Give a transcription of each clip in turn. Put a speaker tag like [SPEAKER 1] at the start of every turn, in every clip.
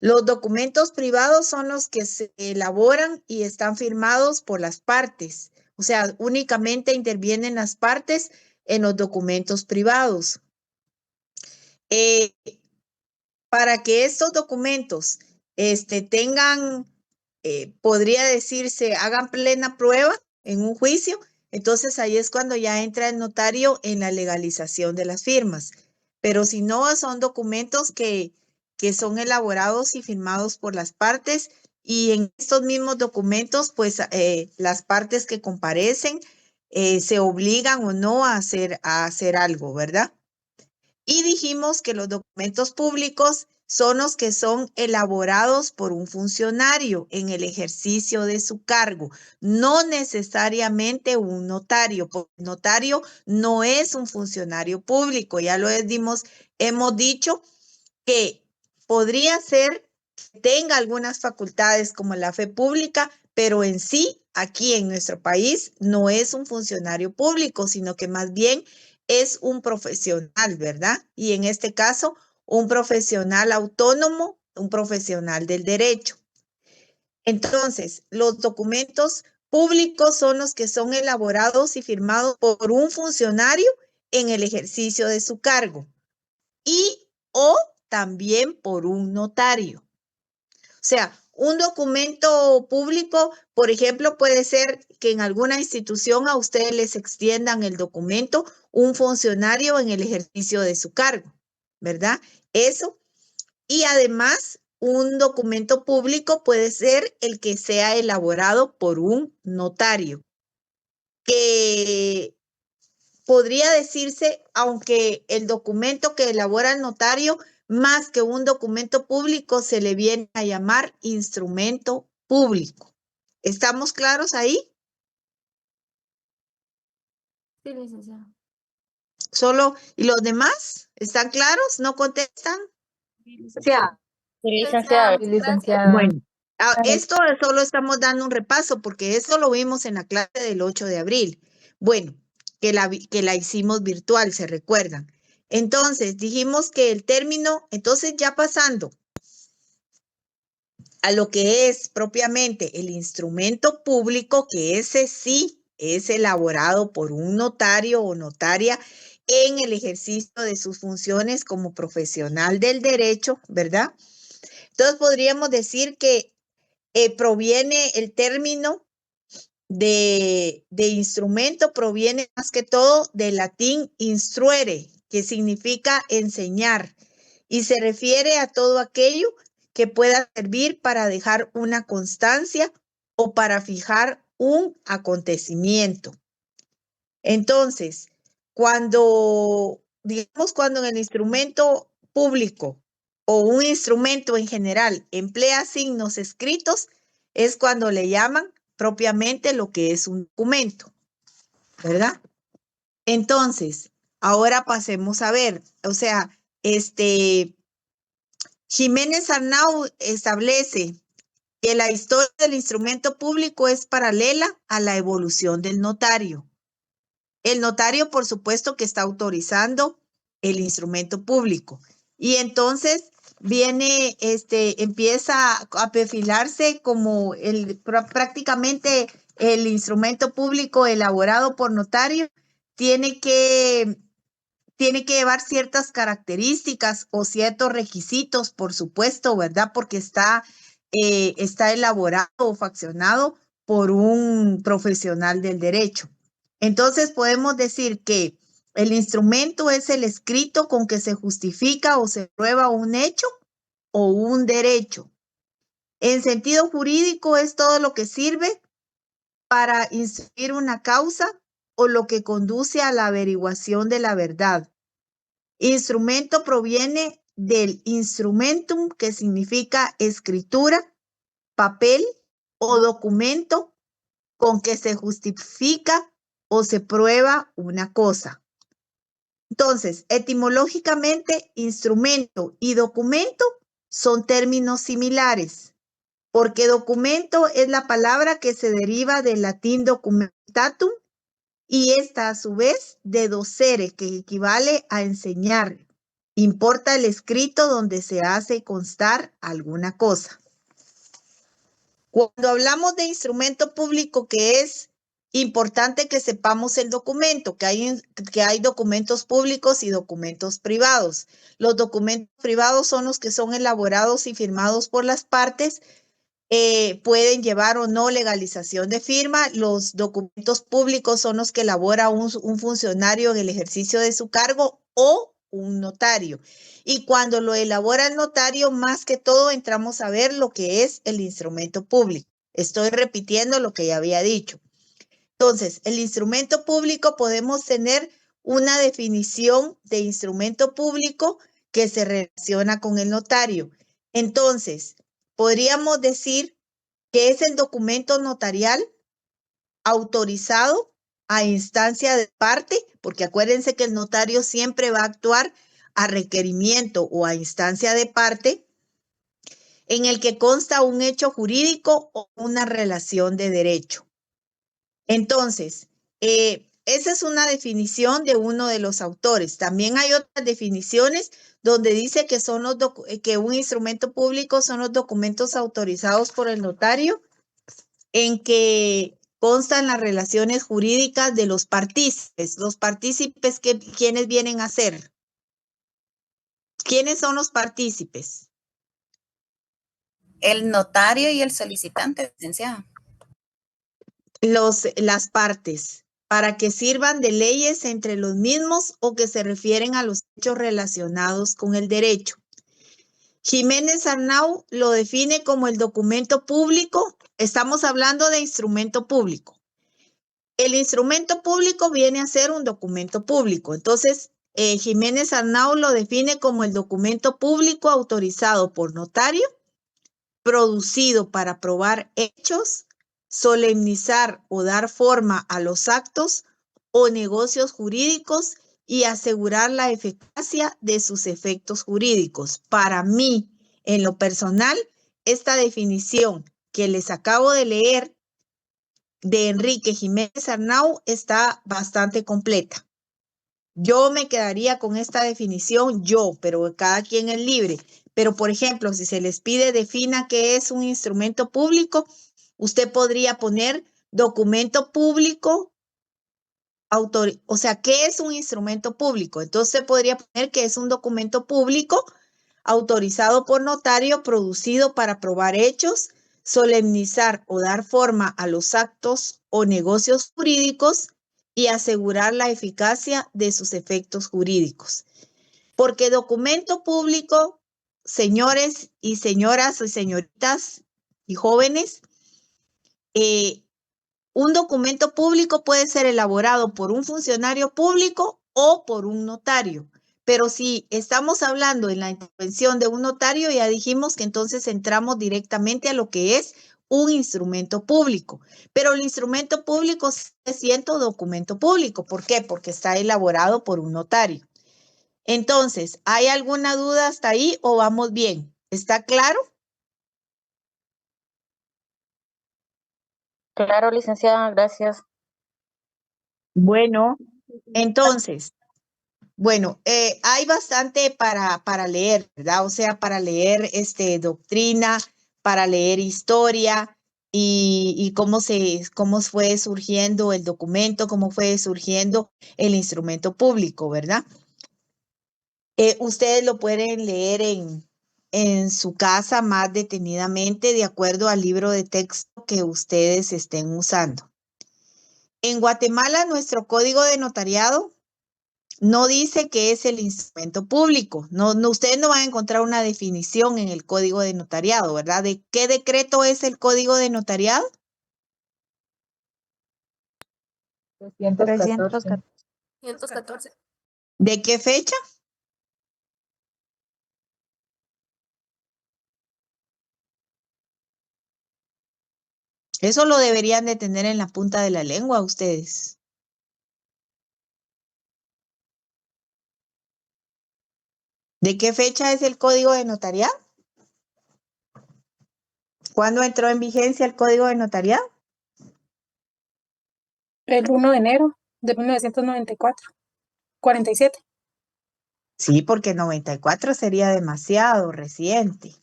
[SPEAKER 1] Los documentos privados son los que se elaboran y están firmados por las partes. O sea, únicamente intervienen las partes en los documentos privados. Eh, para que estos documentos tengan, podría decirse, hagan plena prueba en un juicio, entonces ahí es cuando ya entra el notario en la legalización de las firmas. Pero si no, son documentos que son elaborados y firmados por las partes, y en estos mismos documentos, pues las partes que comparecen se obligan o no a hacer algo, ¿verdad? Y dijimos que los documentos públicos son los que son elaborados por un funcionario en el ejercicio de su cargo, no necesariamente un notario, porque el notario no es un funcionario público. Ya lo hemos dicho que podría ser que tenga algunas facultades como la fe pública, pero en sí, aquí en nuestro país, no es un funcionario público, sino que más bien es un profesional, ¿verdad? Y en este caso, un profesional autónomo, un profesional del derecho. Entonces, los documentos públicos son los que son elaborados y firmados por un funcionario en el ejercicio de su cargo y o también por un notario. O sea, un documento público, por ejemplo, puede ser que en alguna institución a ustedes les extiendan el documento un funcionario en el ejercicio de su cargo, ¿verdad? Eso. Y además, un documento público puede ser el que sea elaborado por un notario, que podría decirse, aunque el documento que elabora el notario, más que un documento público, se le viene a llamar instrumento público. ¿Estamos claros ahí?
[SPEAKER 2] Sí, licenciada.
[SPEAKER 1] ¿Y los demás? ¿Están claros? ¿No contestan?
[SPEAKER 2] Sí, licenciada.
[SPEAKER 3] Sí, licenciada.
[SPEAKER 2] Sí, licenciada.
[SPEAKER 1] Bueno, esto solo estamos dando un repaso porque esto lo vimos en la clase del 8 de abril. Bueno, que la hicimos virtual, ¿se recuerdan? Entonces, dijimos que el término, entonces ya pasando a lo que es propiamente el instrumento público, que ese sí es elaborado por un notario o notaria en el ejercicio de sus funciones como profesional del derecho, ¿verdad? Entonces podríamos decir que proviene el término de instrumento, proviene más que todo del latín instruere, que significa enseñar, y se refiere a todo aquello que pueda servir para dejar una constancia o para fijar un acontecimiento. Entonces, cuando en el instrumento público o un instrumento en general emplea signos escritos, es cuando le llaman propiamente lo que es un documento, ¿verdad? Entonces, ahora pasemos a ver, o sea, Jiménez Arnau establece que la historia del instrumento público es paralela a la evolución del notario. El notario, por supuesto, que está autorizando el instrumento público. Y entonces empieza a perfilarse como prácticamente el instrumento público elaborado por notario tiene que, tiene que llevar ciertas características o ciertos requisitos, por supuesto, ¿verdad? Porque está elaborado o faccionado por un profesional del derecho. Entonces podemos decir que el instrumento es el escrito con que se justifica o se prueba un hecho o un derecho. En sentido jurídico es todo lo que sirve para instruir una causa o lo que conduce a la averiguación de la verdad. Instrumento proviene del instrumentum, que significa escritura, papel o documento con que se justifica o se prueba una cosa. Entonces, etimológicamente, instrumento y documento son términos similares, porque documento es la palabra que se deriva del latín documentatum y esta a su vez de docere, que equivale a enseñar. Importa el escrito donde se hace constar alguna cosa. Cuando hablamos de instrumento público, que es importante que sepamos el documento, que hay documentos públicos y documentos privados. Los documentos privados son los que son elaborados y firmados por las partes. Pueden llevar o no legalización de firma. Los documentos públicos son los que elabora un funcionario en el ejercicio de su cargo o un notario. Y cuando lo elabora el notario, más que todo entramos a ver lo que es el instrumento público. Estoy repitiendo lo que ya había dicho. Entonces, el instrumento público podemos tener una definición de instrumento público que se relaciona con el notario. Entonces, podríamos decir que es el documento notarial autorizado a instancia de parte, porque acuérdense que el notario siempre va a actuar a requerimiento o a instancia de parte, en el que consta un hecho jurídico o una relación de derecho. Entonces, esa es una definición de uno de los autores. También hay otras definiciones donde dice que, que un instrumento público son los documentos autorizados por el notario en que constan las relaciones jurídicas de los partícipes. Los partícipes, ¿quiénes vienen a ser? ¿Quiénes son los partícipes?
[SPEAKER 3] El notario y el solicitante, licenciada.
[SPEAKER 1] Las partes, para que sirvan de leyes entre los mismos o que se refieren a los hechos relacionados con el derecho. Jiménez Arnau lo define como el documento público. Estamos hablando de instrumento público. El instrumento público viene a ser un documento público. Entonces, Jiménez Arnau lo define como el documento público autorizado por notario, producido para probar hechos, solemnizar o dar forma a los actos o negocios jurídicos y asegurar la eficacia de sus efectos jurídicos. Para mí, en lo personal, esta definición que les acabo de leer de Enrique Jiménez Arnau está bastante completa. Yo me quedaría con esta definición, pero cada quien es libre. Pero, por ejemplo, si se les pide defina qué es un instrumento público, usted podría poner documento público, o sea, ¿qué es un instrumento público? Entonces podría poner que es un documento público autorizado por notario, producido para probar hechos, solemnizar o dar forma a los actos o negocios jurídicos y asegurar la eficacia de sus efectos jurídicos. Porque documento público, señores y señoras y señoritas y jóvenes, un documento público puede ser elaborado por un funcionario público o por un notario. Pero si estamos hablando en la intervención de un notario, ya dijimos que entonces entramos directamente a lo que es un instrumento público. Pero el instrumento público es siendo documento público. ¿Por qué? Porque está elaborado por un notario. Entonces, ¿hay alguna duda hasta ahí o vamos bien? ¿Está claro?
[SPEAKER 2] Claro, licenciada, gracias.
[SPEAKER 1] Bueno, entonces, hay bastante para leer, ¿verdad? O sea, para leer doctrina, para leer historia y cómo fue surgiendo el documento, cómo fue surgiendo el instrumento público, ¿verdad? Ustedes lo pueden leer en su casa más detenidamente de acuerdo al libro de texto que ustedes estén usando. En Guatemala, nuestro código de notariado no dice que es el instrumento público. Ustedes no van a encontrar una definición en el código de notariado, ¿verdad? ¿De qué decreto es el código de notariado?
[SPEAKER 2] 314.
[SPEAKER 1] ¿De qué fecha? Eso lo deberían de tener en la punta de la lengua ustedes. ¿De qué fecha es el código de notariado? ¿Cuándo entró en vigencia el código de notariado?
[SPEAKER 4] El 1 de enero de 1994. 47.
[SPEAKER 1] Sí, porque 94 sería demasiado reciente,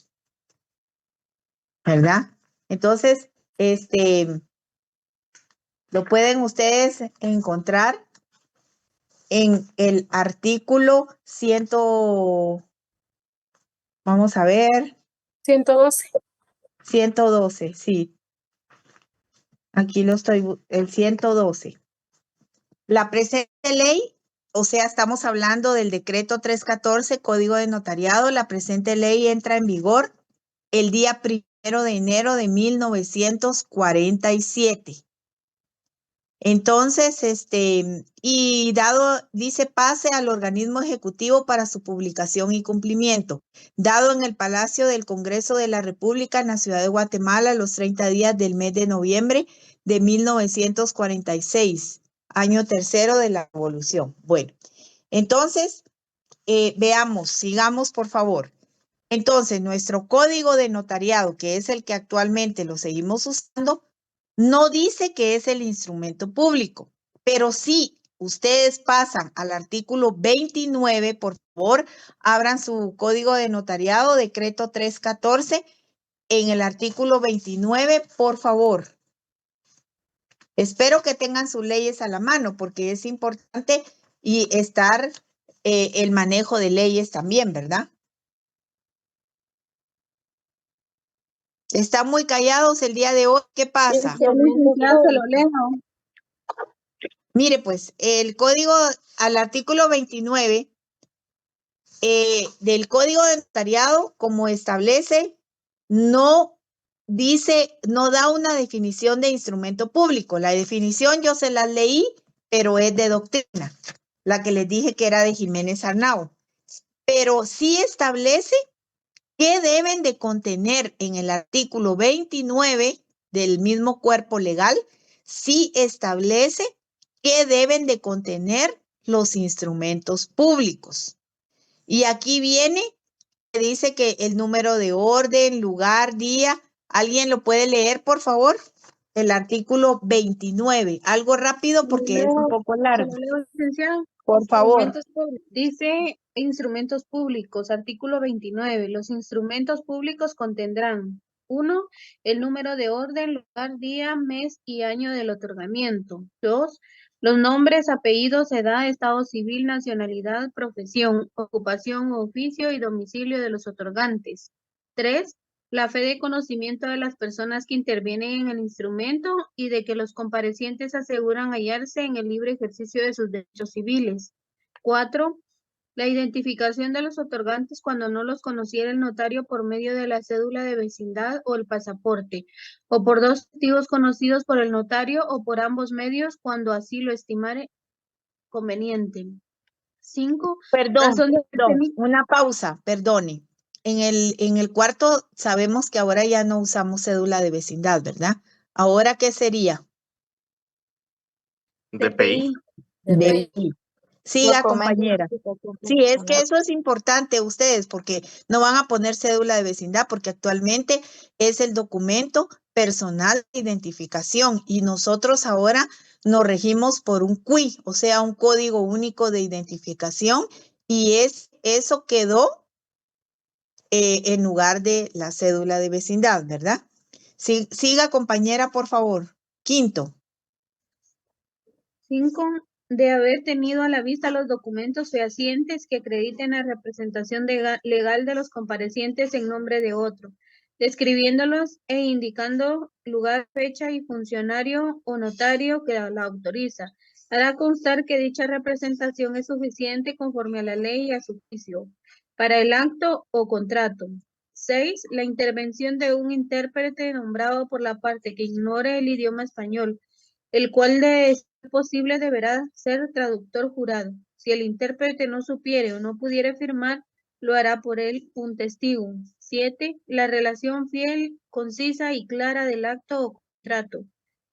[SPEAKER 1] ¿verdad? Entonces, lo pueden ustedes encontrar en el artículo 100, vamos a ver,
[SPEAKER 2] 112.
[SPEAKER 1] 112, sí. Aquí lo estoy, el 112. La presente ley, o sea, estamos hablando del decreto 314, Código de Notariado. La presente ley entra en vigor el día 1 de enero de 1947. Entonces, y dado, dice, pase al organismo ejecutivo para su publicación y cumplimiento, dado en el Palacio del Congreso de la República en la ciudad de Guatemala los 30 días del mes de noviembre de 1946, año tercero de la Revolución. Bueno, entonces, veamos, sigamos por favor. Entonces, nuestro código de notariado, que es el que actualmente lo seguimos usando, no dice que es el instrumento público, pero si ustedes pasan al artículo 29, por favor, abran su código de notariado, decreto 314, en el artículo 29, por favor. Espero que tengan sus leyes a la mano, porque es importante y estar el manejo de leyes también, ¿verdad? Están muy callados el día de hoy. ¿Qué pasa?
[SPEAKER 2] Licenciada, se lo leo.
[SPEAKER 1] Mire, pues, el código al artículo 29 del Código de Notariado, como establece, no dice, no da una definición de instrumento público. La definición yo se la leí, pero es de doctrina, la que les dije que era de Jiménez Arnao. Pero sí establece qué deben de contener en el artículo 29 del mismo cuerpo legal, sí establece qué deben de contener los instrumentos públicos. Y aquí viene, dice que el número de orden, lugar, día. ¿Alguien lo puede leer, por favor? El artículo 29. Algo rápido porque es un poco largo.
[SPEAKER 2] Se lo leo, licenciado.
[SPEAKER 1] Por favor.
[SPEAKER 2] Dice instrumentos públicos, artículo 29. Los instrumentos públicos contendrán: 1. El número de orden, lugar, día, mes y año del otorgamiento. 2. Los nombres, apellidos, edad, estado civil, nacionalidad, profesión, ocupación, oficio y domicilio de los otorgantes. 3. La fe de conocimiento de las personas que intervienen en el instrumento y de que los comparecientes aseguran hallarse en el libre ejercicio de sus derechos civiles. 4. La identificación de los otorgantes cuando no los conociera el notario por medio de la cédula de vecindad o el pasaporte, o por dos testigos conocidos por el notario o por ambos medios cuando así lo estimare conveniente. 5.
[SPEAKER 1] Perdón, una pausa, perdone. En el cuarto sabemos que ahora ya no usamos cédula de vecindad, ¿verdad? ¿Ahora qué sería?
[SPEAKER 4] DPI.
[SPEAKER 1] DPI. Siga, compañera. Sí, es que eso es importante ustedes porque no van a poner cédula de vecindad porque actualmente es el documento personal de identificación y nosotros ahora nos regimos por un CUI, o sea, un código único de identificación y eso quedó en lugar de la cédula de vecindad, ¿verdad? Siga, compañera, por favor. Quinto.
[SPEAKER 2] 5. De haber tenido a la vista los documentos fehacientes que acrediten la representación legal de los comparecientes en nombre de otro, describiéndolos e indicando lugar, fecha y funcionario o notario que la autoriza. Hará constar que dicha representación es suficiente conforme a la ley y a su juicio para el acto o contrato. 6. La intervención de un intérprete nombrado por la parte que ignore el idioma español, el cual de ser posible deberá ser traductor jurado. Si el intérprete no supiere o no pudiere firmar, lo hará por él un testigo. 7. La relación fiel, concisa y clara del acto o contrato.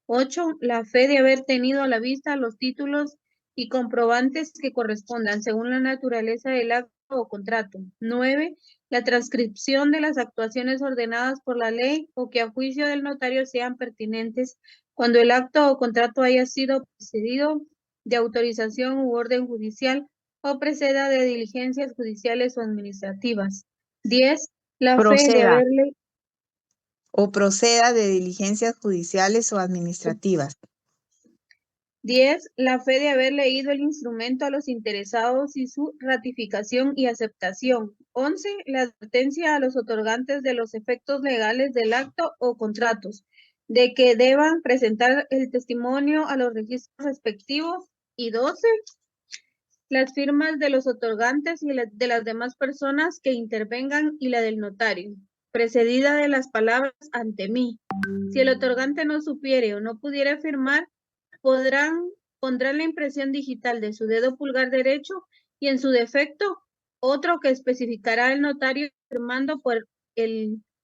[SPEAKER 2] 8. La fe de haber tenido a la vista los títulos y comprobantes que correspondan según la naturaleza del acto o contrato. 9. La transcripción de las actuaciones ordenadas por la ley o que a juicio del notario sean pertinentes cuando el acto o contrato haya sido precedido de autorización u orden judicial o preceda de diligencias judiciales o administrativas. 10. La fe de
[SPEAKER 1] Proceda.
[SPEAKER 2] haberle
[SPEAKER 1] O proceda de diligencias judiciales o administrativas.
[SPEAKER 2] 10. La fe de haber leído el instrumento a los interesados y su ratificación y aceptación. 11. La advertencia a los otorgantes de los efectos legales del acto o contratos, de que deban presentar el testimonio a los registros respectivos. Y 12. Las firmas de los otorgantes y de las demás personas que intervengan y la del notario, precedida de las palabras ante mí. Si el otorgante no supiere o no pudiera firmar, pondrán la impresión digital de su dedo pulgar derecho y en su defecto otro que especificará el notario firmando por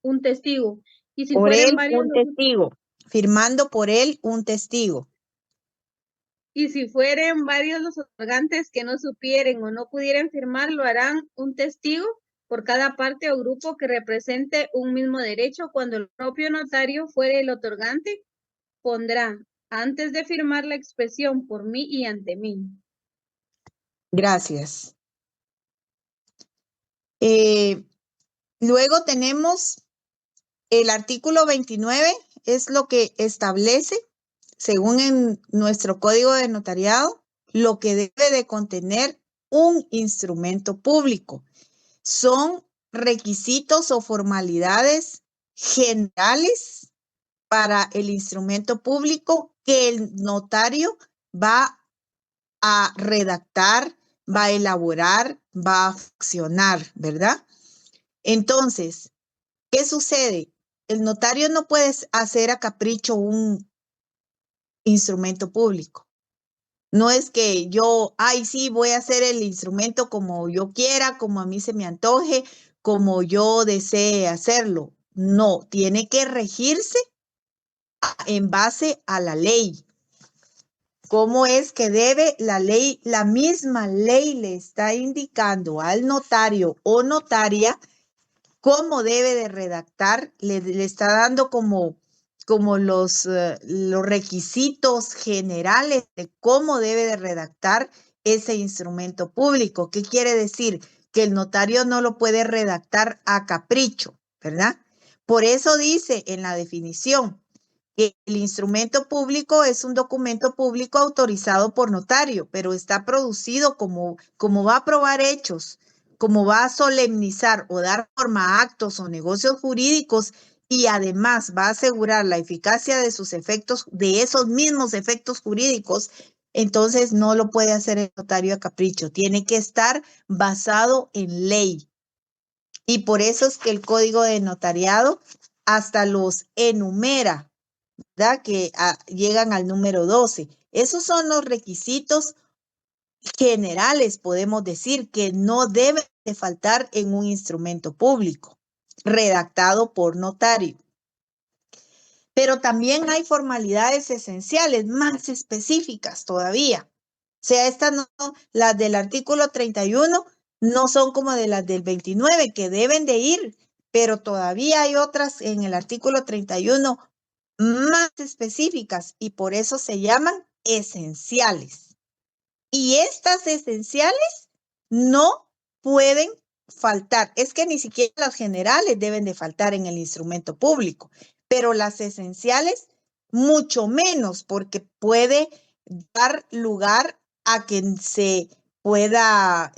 [SPEAKER 2] un testigo. Y si
[SPEAKER 1] Por
[SPEAKER 2] fueren
[SPEAKER 1] él,
[SPEAKER 2] varios
[SPEAKER 1] un testigo. Firmando por él, un testigo.
[SPEAKER 2] Y si fueren varios los otorgantes que no supieren o no pudieran firmar, lo harán un testigo por cada parte o grupo que represente un mismo derecho. Cuando el propio notario fuere el otorgante, pondrá antes de firmar la expresión por mí y ante mí.
[SPEAKER 1] Gracias. Luego tenemos el artículo 29, es lo que establece, según en nuestro código de notariado, lo que debe de contener un instrumento público. Son requisitos o formalidades generales para el instrumento público que el notario va a redactar, va a elaborar, va a accionar, ¿verdad? Entonces, ¿qué sucede? El notario no puede hacer a capricho un instrumento público. No es que yo, ay, sí, voy a hacer el instrumento como yo quiera, como a mí se me antoje, como yo desee hacerlo. No, tiene que regirse en base a la ley. ¿Cómo es que debe la ley? La misma ley le está indicando al notario o notaria cómo debe de redactar, le está dando como los requisitos generales de cómo debe de redactar ese instrumento público. ¿Qué quiere decir? Que el notario no lo puede redactar a capricho, ¿verdad? Por eso dice en la definición que el instrumento público es un documento público autorizado por notario, pero está producido como va a probar hechos, como va a solemnizar o dar forma a actos o negocios jurídicos y además va a asegurar la eficacia de sus efectos, de esos mismos efectos jurídicos, entonces no lo puede hacer el notario a capricho, tiene que estar basado en ley. Y por eso es que el Código de Notariado hasta los enumera, ¿verdad? Que llegan al número 12. Esos son los requisitos generales, podemos decir, que no deben de faltar en un instrumento público redactado por notario. Pero también hay formalidades esenciales más específicas todavía. O sea, estas no, las del artículo 31 no son como de las del 29, que deben de ir, pero todavía hay otras en el artículo 31 más específicas y por eso se llaman esenciales. Y estas esenciales no pueden faltar. Es que ni siquiera las generales deben de faltar en el instrumento público, pero las esenciales mucho menos, porque puede dar lugar a que se pueda,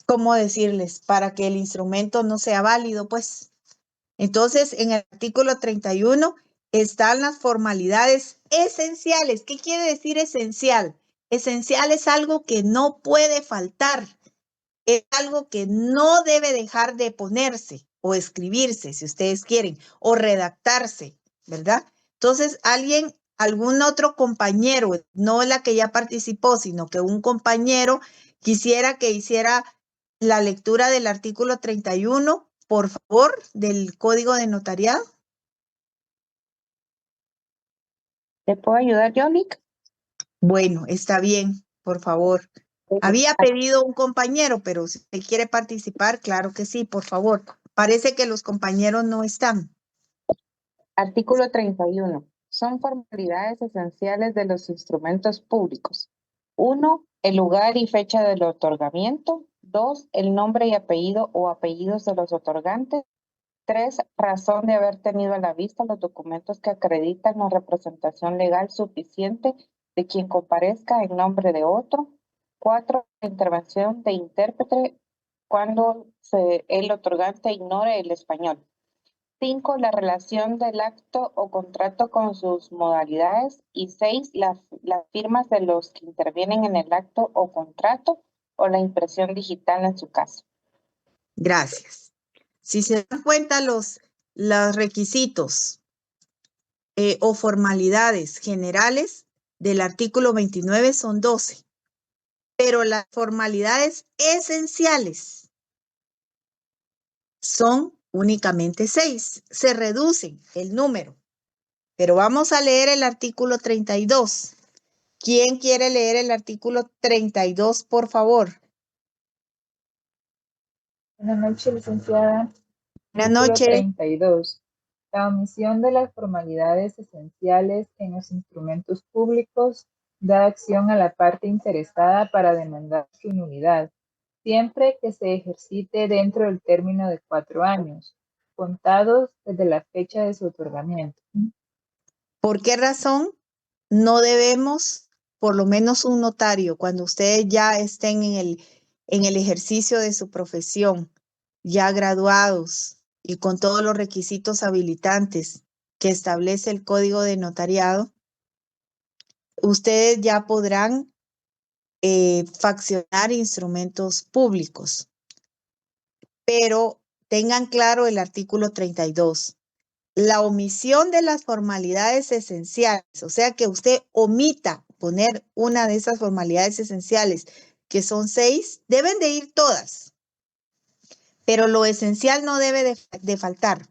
[SPEAKER 1] ¿cómo decirles? Para que el instrumento no sea válido, pues. Entonces, en el artículo 31 están las formalidades esenciales. ¿Qué quiere decir esencial? Esencial es algo que no puede faltar, es algo que no debe dejar de ponerse o escribirse, si ustedes quieren, o redactarse, ¿verdad? Entonces, algún otro compañero, no la que ya participó, sino que un compañero quisiera que hiciera la lectura del artículo 31, por favor, del Código de Notariado.
[SPEAKER 4] ¿Te puedo ayudar yo, Nick?
[SPEAKER 1] Bueno, está bien, por favor. Había pedido un compañero, pero si usted quiere participar, claro que sí, por favor. Parece que los compañeros no están.
[SPEAKER 4] Artículo 31. Son formalidades esenciales de los instrumentos públicos. 1, el lugar y fecha del otorgamiento. 2, el nombre y apellido o apellidos de los otorgantes. 3, razón de haber tenido a la vista los documentos que acreditan la representación legal suficiente de quien comparezca en nombre de otro. 4, intervención de intérprete cuando el otorgante ignore el español. 5, la relación del acto o contrato con sus modalidades. Y 6, las firmas de los que intervienen en el acto o contrato o la impresión digital en su caso.
[SPEAKER 1] Gracias. Si se dan cuenta, los requisitos o formalidades generales del artículo 29 son 12, pero las formalidades esenciales son únicamente 6. Se reducen el número. Pero vamos a leer el artículo 32. ¿Quién quiere leer el artículo 32, por favor?
[SPEAKER 5] Buenas noches, licenciada.
[SPEAKER 1] Buenas
[SPEAKER 5] Artículo
[SPEAKER 1] noches.
[SPEAKER 5] 32. La omisión de las formalidades esenciales en los instrumentos públicos da acción a la parte interesada para demandar su nulidad, siempre que se ejercite dentro del término de 4 años, contados desde la fecha de su otorgamiento.
[SPEAKER 1] ¿Por qué razón no debemos, por lo menos un notario, cuando ustedes ya estén en el ejercicio de su profesión, ya graduados y con todos los requisitos habilitantes que establece el Código de Notariado, ustedes ya podrán faccionar instrumentos públicos? Pero tengan claro el artículo 32. La omisión de las formalidades esenciales, o sea que usted omita poner una de esas formalidades esenciales, que son 6, deben de ir todas, pero lo esencial no debe de faltar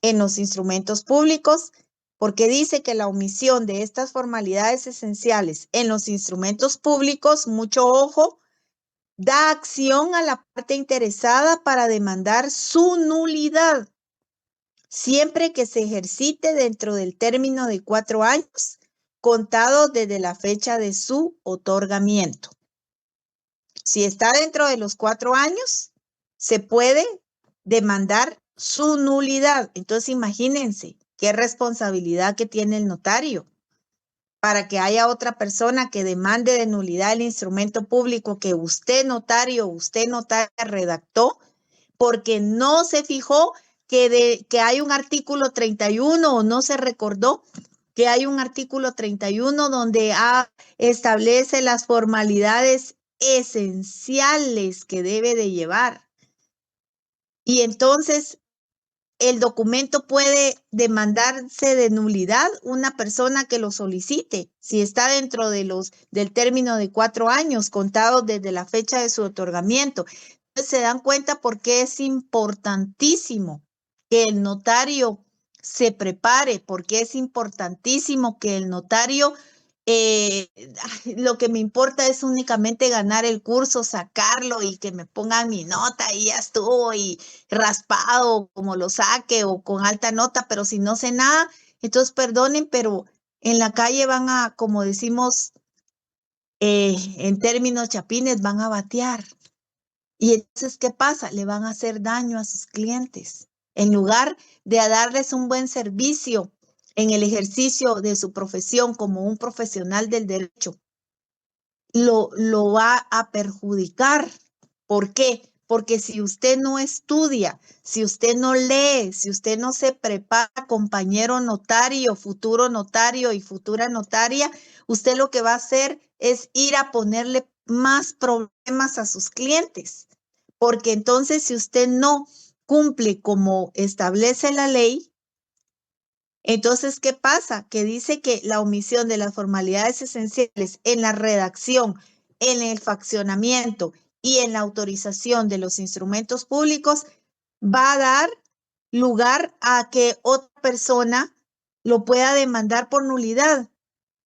[SPEAKER 1] en los instrumentos públicos, porque dice que la omisión de estas formalidades esenciales en los instrumentos públicos, mucho ojo, da acción a la parte interesada para demandar su nulidad, siempre que se ejercite dentro del término de 4 años, contado desde la fecha de su otorgamiento. Si está dentro de los 4 años, se puede demandar su nulidad. Entonces, imagínense qué responsabilidad que tiene el notario para que haya otra persona que demande de nulidad el instrumento público que usted notaria redactó, porque no se fijó que hay un artículo 31 o no se recordó que hay un artículo 31 donde establece las formalidades esenciales que debe de llevar. Y entonces el documento puede demandarse de nulidad una persona que lo solicite, si está dentro de del término de 4 años, contados desde la fecha de su otorgamiento. Entonces se dan cuenta por qué es importantísimo que el notario se prepare, porque es importantísimo que el notario, lo que me importa es únicamente ganar el curso, sacarlo y que me pongan mi nota y ya estuvo, y raspado como lo saque o con alta nota, pero si no sé nada, entonces perdonen, pero en la calle van a, como decimos en términos chapines, van a batear. Y entonces, ¿qué pasa? Le van a hacer daño a sus clientes. En lugar de darles un buen servicio en el ejercicio de su profesión como un profesional del derecho, lo va a perjudicar. ¿Por qué? Porque si usted no estudia, si usted no lee, si usted no se prepara, compañero notario, futuro notario y futura notaria, usted lo que va a hacer es ir a ponerle más problemas a sus clientes. Porque entonces, si usted no cumple como establece la ley, entonces, ¿qué pasa? Que dice que la omisión de las formalidades esenciales en la redacción, en el faccionamiento y en la autorización de los instrumentos públicos va a dar lugar a que otra persona lo pueda demandar por nulidad.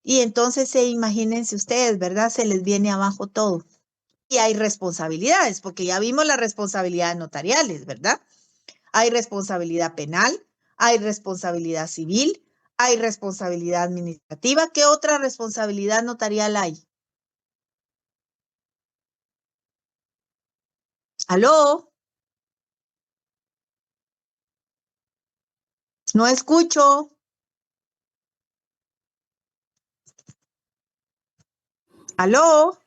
[SPEAKER 1] Y entonces, imagínense ustedes, ¿verdad? Se les viene abajo todo. Y hay responsabilidades, porque ya vimos las responsabilidades notariales, ¿verdad? Hay responsabilidad penal, hay responsabilidad civil, hay responsabilidad administrativa. ¿Qué otra responsabilidad notarial hay? ¿Aló? No escucho. ¿Aló?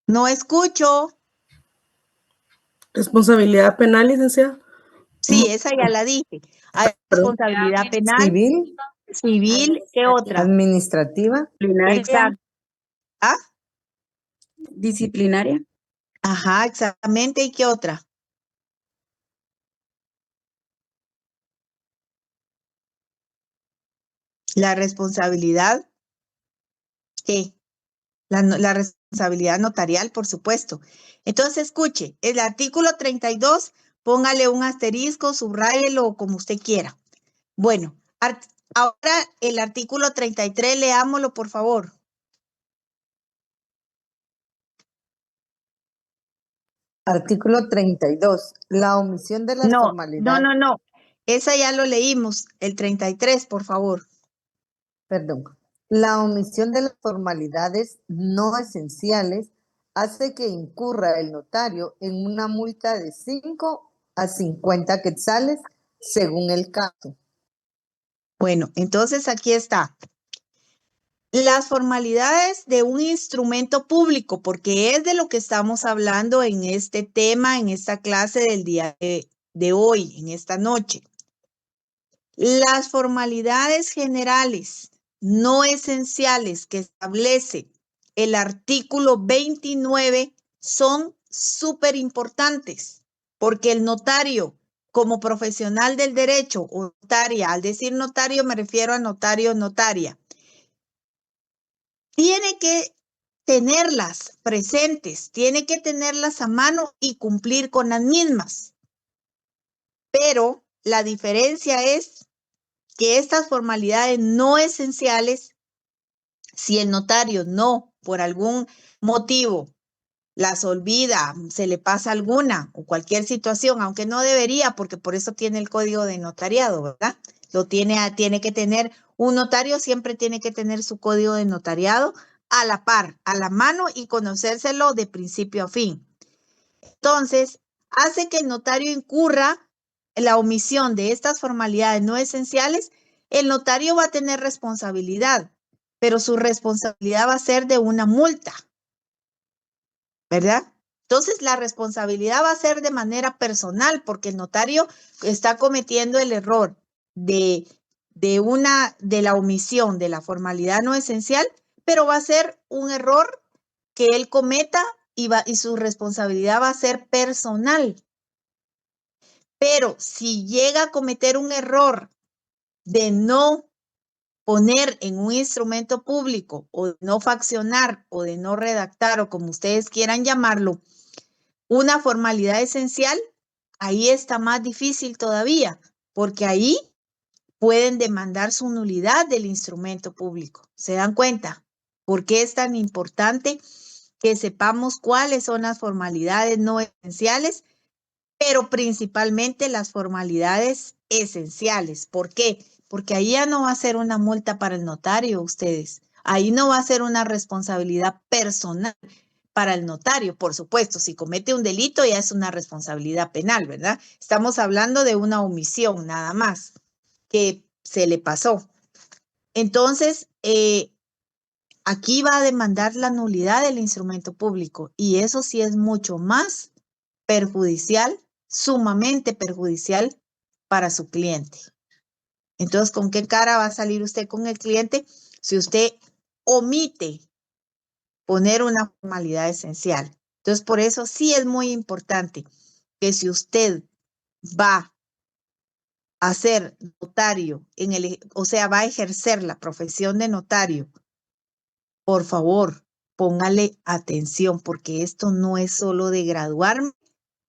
[SPEAKER 1] No escucho.
[SPEAKER 6] Responsabilidad penal, licenciada.
[SPEAKER 1] Sí, esa ya la dije. Hay responsabilidad penal,
[SPEAKER 7] Civil,
[SPEAKER 1] civil, ¿qué otra?
[SPEAKER 7] administrativa,
[SPEAKER 1] Exacto. ¿Ah?
[SPEAKER 3] Disciplinaria.
[SPEAKER 1] Ajá, exactamente. ¿Y qué otra? La responsabilidad, ¿qué? La responsabilidad notarial, por supuesto. Entonces, escuche, el artículo 32, póngale un asterisco, subráyelo como usted quiera. Bueno, ahora el artículo 33, leámoslo, por favor.
[SPEAKER 7] artículo 32, la omisión de las
[SPEAKER 1] No.
[SPEAKER 7] formalidades.
[SPEAKER 1] Esa ya lo leímos, el 33, por favor.
[SPEAKER 7] Perdón. La omisión de las formalidades no esenciales hace que incurra el notario en una multa de 5 a 50 quetzales según el caso.
[SPEAKER 1] Bueno, entonces aquí está. Las formalidades de un instrumento público, porque es de lo que estamos hablando en este tema, en esta clase del día de hoy, en esta noche. Las formalidades generales no esenciales que establece el artículo 29 son súper importantes, porque el notario, como profesional del derecho o notaria, al decir notario me refiero a notario, notaria, tiene que tenerlas presentes, tiene que tenerlas a mano y cumplir con las mismas. Pero la diferencia es que estas formalidades no esenciales, si el notario no, por algún motivo, las olvida, se le pasa alguna o cualquier situación, aunque no debería, porque por eso tiene el código de notariado, ¿verdad? Tiene que tener, un notario siempre tiene que tener su código de notariado a la par, a la mano y conocérselo de principio a fin. Entonces, hace que el notario incurra en la omisión de estas formalidades no esenciales. El notario va a tener responsabilidad, pero su responsabilidad va a ser de una multa, ¿verdad? Entonces, la responsabilidad va a ser de manera personal porque el notario está cometiendo el error de la omisión de la formalidad no esencial, pero va a ser un error que él cometa y su responsabilidad va a ser personal. Pero si llega a cometer un error de no poner en un instrumento público o de no faccionar o de no redactar o como ustedes quieran llamarlo, una formalidad esencial, ahí está más difícil todavía, porque ahí pueden demandar su nulidad del instrumento público. ¿Se dan cuenta? ¿Por qué es tan importante que sepamos cuáles son las formalidades no esenciales, pero principalmente las formalidades esenciales? ¿Por qué? Porque ahí ya no va a ser una multa para el notario, ustedes. Ahí no va a ser una responsabilidad personal para el notario, por supuesto. Si comete un delito ya es una responsabilidad penal, ¿verdad? Estamos hablando de una omisión nada más que se le pasó. Entonces, aquí va a demandar la nulidad del instrumento público y eso sí es mucho más perjudicial, sumamente perjudicial para su cliente. Entonces, ¿con qué cara va a salir usted con el cliente si usted omite poner una formalidad esencial? Entonces, por eso sí es muy importante que si usted va a ser notario, o sea, va a ejercer la profesión de notario, por favor, póngale atención, porque esto no es solo de graduarme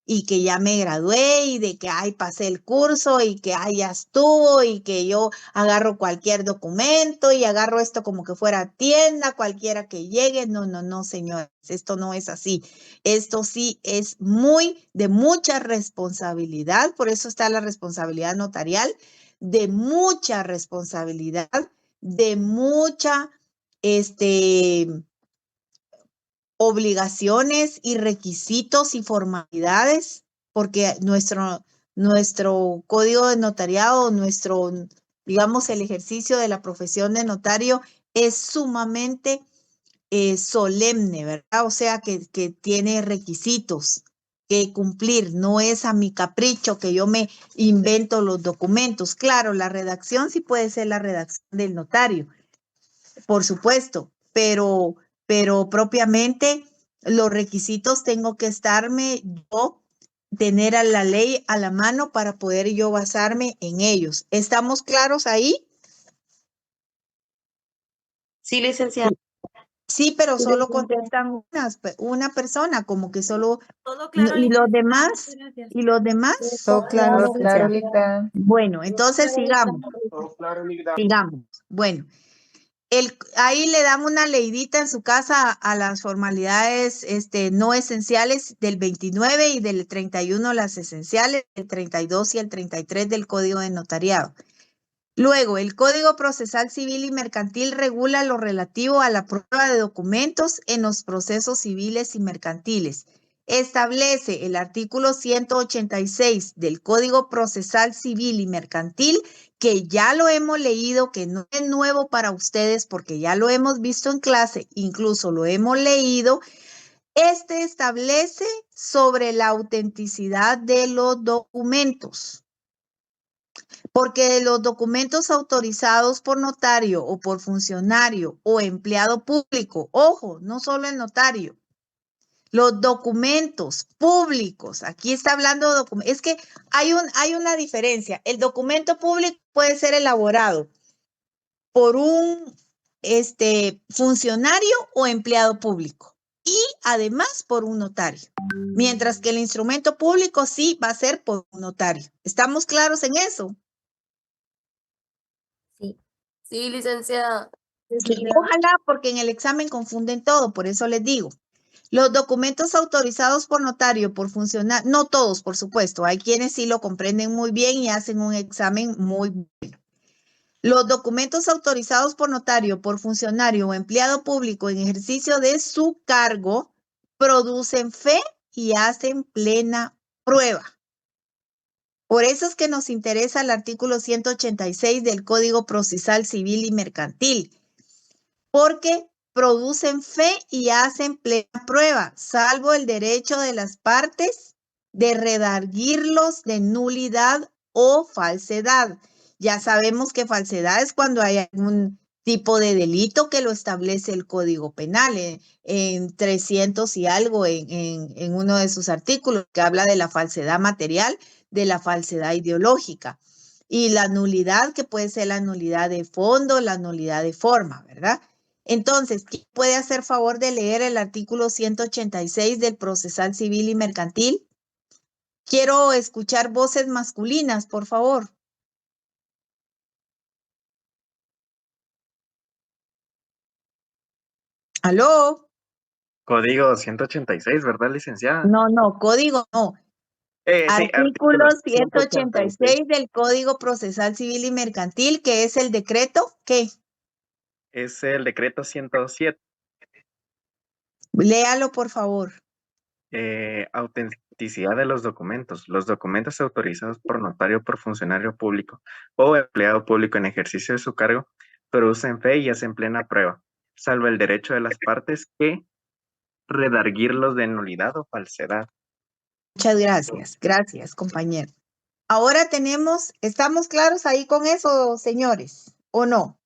[SPEAKER 1] y que ya me gradué y de que, ay, pasé el curso y que, ay, ya estuvo y que yo agarro cualquier documento y agarro esto como que fuera tienda, cualquiera que llegue. No, no, no, señores, esto no es así. Esto sí es de mucha responsabilidad, por eso está la responsabilidad notarial, de mucha responsabilidad, de mucha, obligaciones y requisitos y formalidades, porque nuestro código de notariado, digamos, el ejercicio de la profesión de notario es sumamente solemne, ¿verdad? O sea, que tiene requisitos que cumplir, no es a mi capricho que yo me invento los documentos. Claro, la redacción sí puede ser la redacción del notario, por supuesto, pero propiamente los requisitos tengo que estarme yo, tener a la ley a la mano para poder yo basarme en ellos. ¿Estamos claros ahí?
[SPEAKER 6] Sí, licenciada.
[SPEAKER 1] Sí, pero
[SPEAKER 2] Sí,
[SPEAKER 1] solo
[SPEAKER 2] licenciada.
[SPEAKER 1] contestan una persona, como que solo,
[SPEAKER 6] Todo claro,
[SPEAKER 1] y los
[SPEAKER 6] licenciada.
[SPEAKER 1] demás,
[SPEAKER 6] Muchas gracias.
[SPEAKER 1] y los demás.
[SPEAKER 7] Todo claro,
[SPEAKER 5] Todo claro,
[SPEAKER 7] licenciada.
[SPEAKER 5] Lita.
[SPEAKER 1] Bueno, entonces sigamos, sigamos. Bueno, ahí le damos una leidita en su casa a las formalidades no esenciales del 29 y del 31 las esenciales, el 32 y el 33 del Código de Notariado. Luego, el Código Procesal Civil y Mercantil regula lo relativo a la prueba de documentos en los procesos civiles y mercantiles. Establece el artículo 186 del Código Procesal Civil y Mercantil, que ya lo hemos leído, que no es nuevo para ustedes porque ya lo hemos visto en clase, incluso lo hemos leído. Este establece sobre la autenticidad de los documentos. Porque los documentos autorizados por notario o por funcionario o empleado público, ojo, no solo el notario, los documentos públicos, aquí está hablando de documentos, es que hay una diferencia. El documento público puede ser elaborado por un funcionario o empleado público y además por un notario. Mientras que el instrumento público sí va a ser por un notario. ¿Estamos claros en eso?
[SPEAKER 6] Sí, licenciada.
[SPEAKER 1] Ojalá, porque en el examen confunden todo, por eso les digo. Los documentos autorizados por notario, por funcionario, no todos, por supuesto, hay quienes sí lo comprenden muy bien y hacen un examen muy bueno. Los documentos autorizados por notario, por funcionario o empleado público en ejercicio de su cargo producen fe y hacen plena prueba. Por eso es que nos interesa el artículo 186 del Código Procesal Civil y Mercantil, porque producen fe y hacen plena prueba, salvo el derecho de las partes de redarguirlos de nulidad o falsedad. Ya sabemos que falsedad es cuando hay algún tipo de delito que lo establece el Código Penal en 300 y algo en uno de sus artículos que habla de la falsedad material, de la falsedad ideológica y la nulidad que puede ser la nulidad de fondo, la nulidad de forma, ¿verdad? Entonces, ¿quién puede hacer favor de leer el artículo 186 del Procesal Civil y Mercantil? Quiero escuchar voces masculinas, por favor. ¿Aló?
[SPEAKER 8] Código 186, ¿verdad, licenciada?
[SPEAKER 1] No, código no.
[SPEAKER 8] Sí,
[SPEAKER 1] Artículo
[SPEAKER 8] artículo
[SPEAKER 1] 186 del Código Procesal Civil y Mercantil, que es el decreto, ¿qué?
[SPEAKER 8] Es el decreto 107.
[SPEAKER 1] Léalo, por favor.
[SPEAKER 8] Autenticidad de los documentos. Los documentos autorizados por notario, por funcionario público o empleado público en ejercicio de su cargo producen fe y hacen plena prueba, salvo el derecho de las partes que redarguirlos de nulidad o falsedad.
[SPEAKER 1] Muchas gracias, compañero. Ahora ¿estamos claros ahí con eso, señores, o no?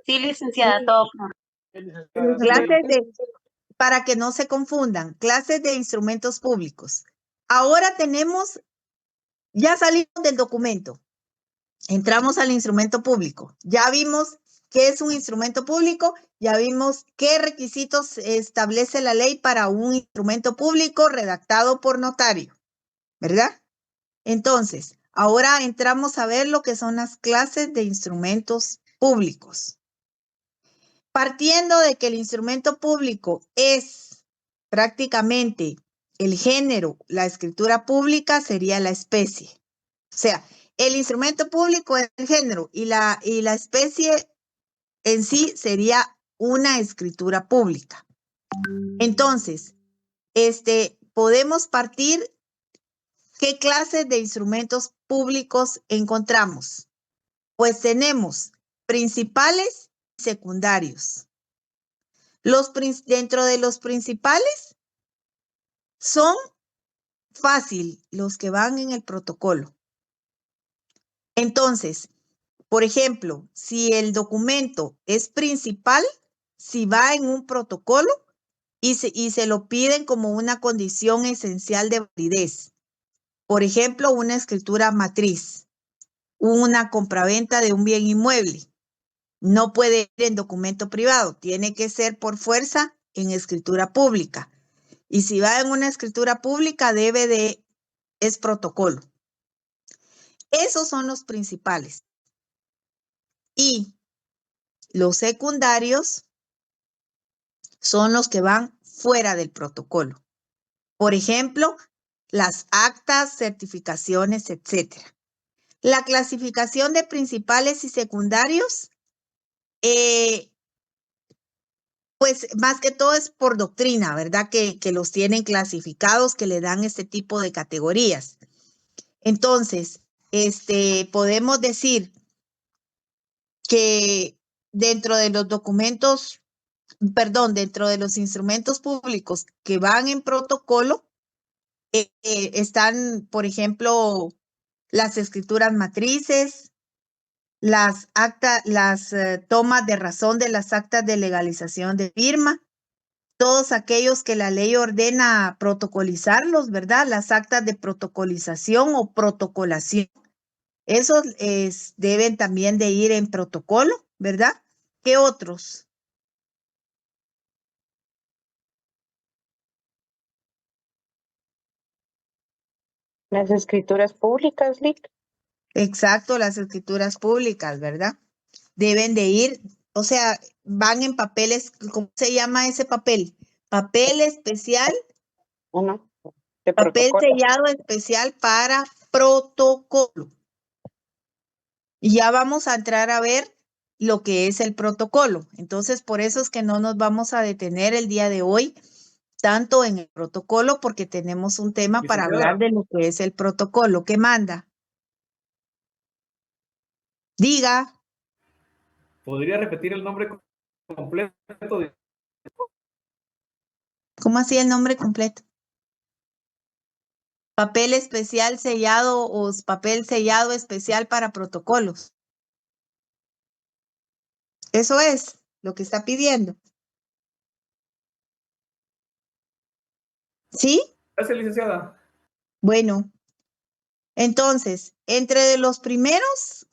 [SPEAKER 6] Sí, licenciada, todo claro.
[SPEAKER 1] Para que no se confundan, clases de instrumentos públicos. Ahora ya salimos del documento, entramos al instrumento público. Ya vimos qué es un instrumento público, ya vimos qué requisitos establece la ley para un instrumento público redactado por notario, ¿verdad? Entonces, ahora entramos a ver lo que son las clases de instrumentos públicos. Partiendo de que el instrumento público es prácticamente el género, la escritura pública sería la especie. O sea, el instrumento público es el género y la especie en sí sería una escritura pública. Entonces, podemos partir. ¿Qué clases de instrumentos públicos encontramos? Pues tenemos principales y secundarios. Dentro de los principales son fácil los que van en el protocolo. Entonces, por ejemplo, si el documento es principal, si va en un protocolo y se lo piden como una condición esencial de validez. Por ejemplo, una escritura matriz, una compraventa de un bien inmueble. No puede ir en documento privado, tiene que ser por fuerza en escritura pública. Y si va en una escritura pública, es protocolo. Esos son los principales. Y los secundarios son los que van fuera del protocolo. Por ejemplo, las actas, certificaciones, etc. La clasificación de principales y secundarios, pues más que todo es por doctrina, ¿verdad? Que los tienen clasificados, que le dan este tipo de categorías. Entonces, podemos decir que dentro de los documentos, dentro de los instrumentos públicos que van en protocolo, están, por ejemplo, las escrituras matrices, las tomas de razón de las actas de legalización de firma, todos aquellos que la ley ordena protocolizarlos, ¿verdad? Las actas de protocolización o protocolación. Esos deben también de ir en protocolo, ¿verdad? ¿Qué otros?
[SPEAKER 4] Las escrituras públicas, Lick.
[SPEAKER 1] Exacto, las escrituras públicas, ¿verdad? Deben de ir, o sea, van en papeles, ¿cómo se llama ese papel? Papel especial.
[SPEAKER 4] Uno, de
[SPEAKER 1] papel
[SPEAKER 4] protocolo.
[SPEAKER 1] sellado especial para protocolo. Y ya vamos a entrar a ver lo que es el protocolo. Entonces, por eso es que no nos vamos a detener el día de hoy tanto en el protocolo, porque tenemos un tema para hablar de lo que es el protocolo. ¿Qué manda? Diga.
[SPEAKER 9] ¿Podría repetir el nombre completo?
[SPEAKER 1] ¿Cómo así el nombre completo? Papel especial sellado o papel sellado especial para protocolos. Eso es lo que está pidiendo. ¿Sí?
[SPEAKER 9] Gracias, licenciada.
[SPEAKER 1] Bueno, entonces, entre los primeros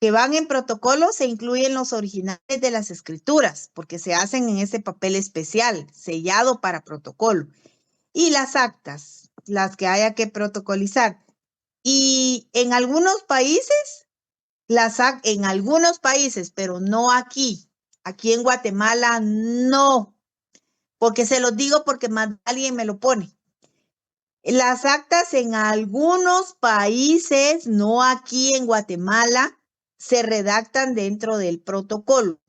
[SPEAKER 1] que van en protocolo se incluyen los originales de las escrituras, porque se hacen en ese papel especial, sellado para protocolo. Y las actas, las que haya que protocolizar. Y en algunos países, pero no aquí. Aquí en Guatemala, no. Porque se los digo porque más alguien me lo pone. Las actas en algunos países, no aquí en Guatemala, se redactan dentro del protocolo.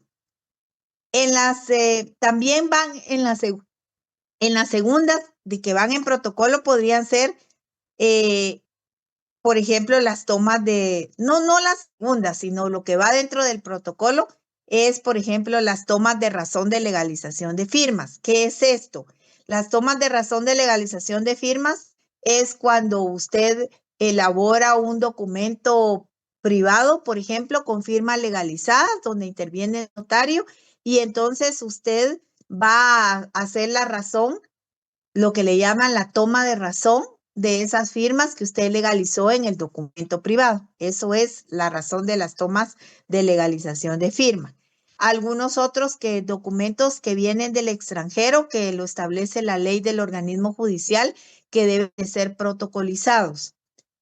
[SPEAKER 1] También van en las segundas de que van en protocolo podrían ser, por ejemplo, las tomas no las segundas, sino lo que va dentro del protocolo es, por ejemplo, las tomas de razón de legalización de firmas. ¿Qué es esto? Las tomas de razón de legalización de firmas es cuando usted elabora un documento privado, por ejemplo, con firmas legalizadas, donde interviene el notario, y entonces usted va a hacer la razón, lo que le llaman la toma de razón de esas firmas que usted legalizó en el documento privado. Eso es la razón de las tomas de legalización de firma. Algunos otros documentos que vienen del extranjero, que lo establece la ley del organismo judicial, que deben de ser protocolizados.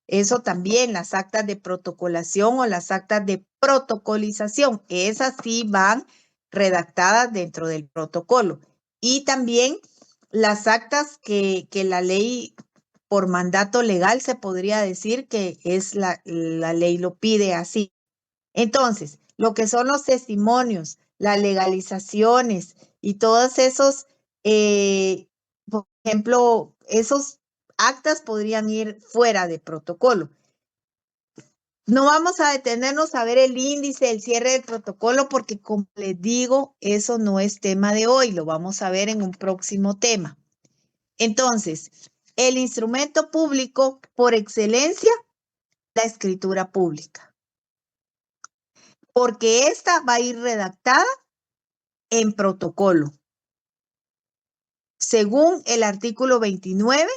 [SPEAKER 1] Eso también, las actas de protocolación o las actas de protocolización, esas sí van redactadas dentro del protocolo. Y también las actas que la ley por mandato legal se podría decir que es la ley lo pide así. Entonces, lo que son los testimonios, las legalizaciones y todos esos, por ejemplo, esos actas podrían ir fuera de protocolo. No vamos a detenernos a ver el índice, el cierre del protocolo, porque como les digo, eso no es tema de hoy, lo vamos a ver en un próximo tema. Entonces, el instrumento público por excelencia, la escritura pública, porque esta va a ir redactada en protocolo. Según el artículo 29,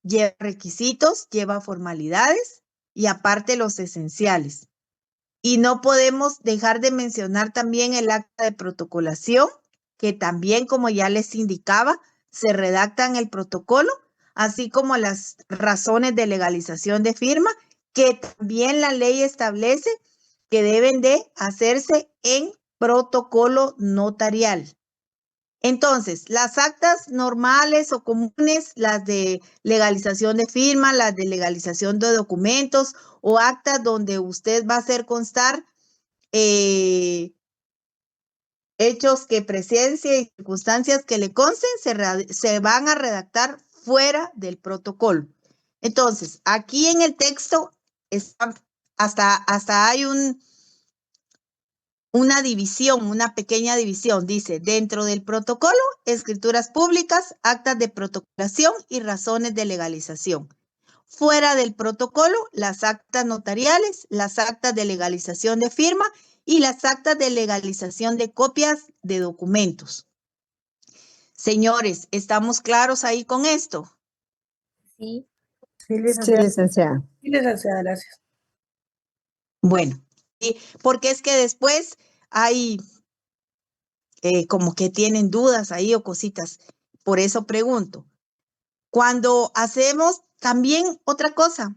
[SPEAKER 1] lleva requisitos, lleva formalidades y aparte los esenciales. Y no podemos dejar de mencionar también el acta de protocolación, que también, como ya les indicaba, se redacta en el protocolo, así como las razones de legalización de firma, que también la ley establece que deben de hacerse en protocolo notarial. Entonces, las actas normales o comunes, las de legalización de firma, las de legalización de documentos o actas donde usted va a hacer constar hechos que presencia y circunstancias que le consten, se van a redactar fuera del protocolo. Entonces, aquí en el texto está, hasta hay una división, una pequeña división. Dice, dentro del protocolo, escrituras públicas, actas de protocolación y razones de legalización. Fuera del protocolo, las actas notariales, las actas de legalización de firma y las actas de legalización de copias de documentos. Señores, ¿estamos claros ahí con esto?
[SPEAKER 6] Sí.
[SPEAKER 7] Sí, licenciada.
[SPEAKER 6] Sí, licenciada, gracias.
[SPEAKER 1] Bueno, porque es que después hay como que tienen dudas ahí o cositas. Por eso pregunto. Cuando hacemos también otra cosa,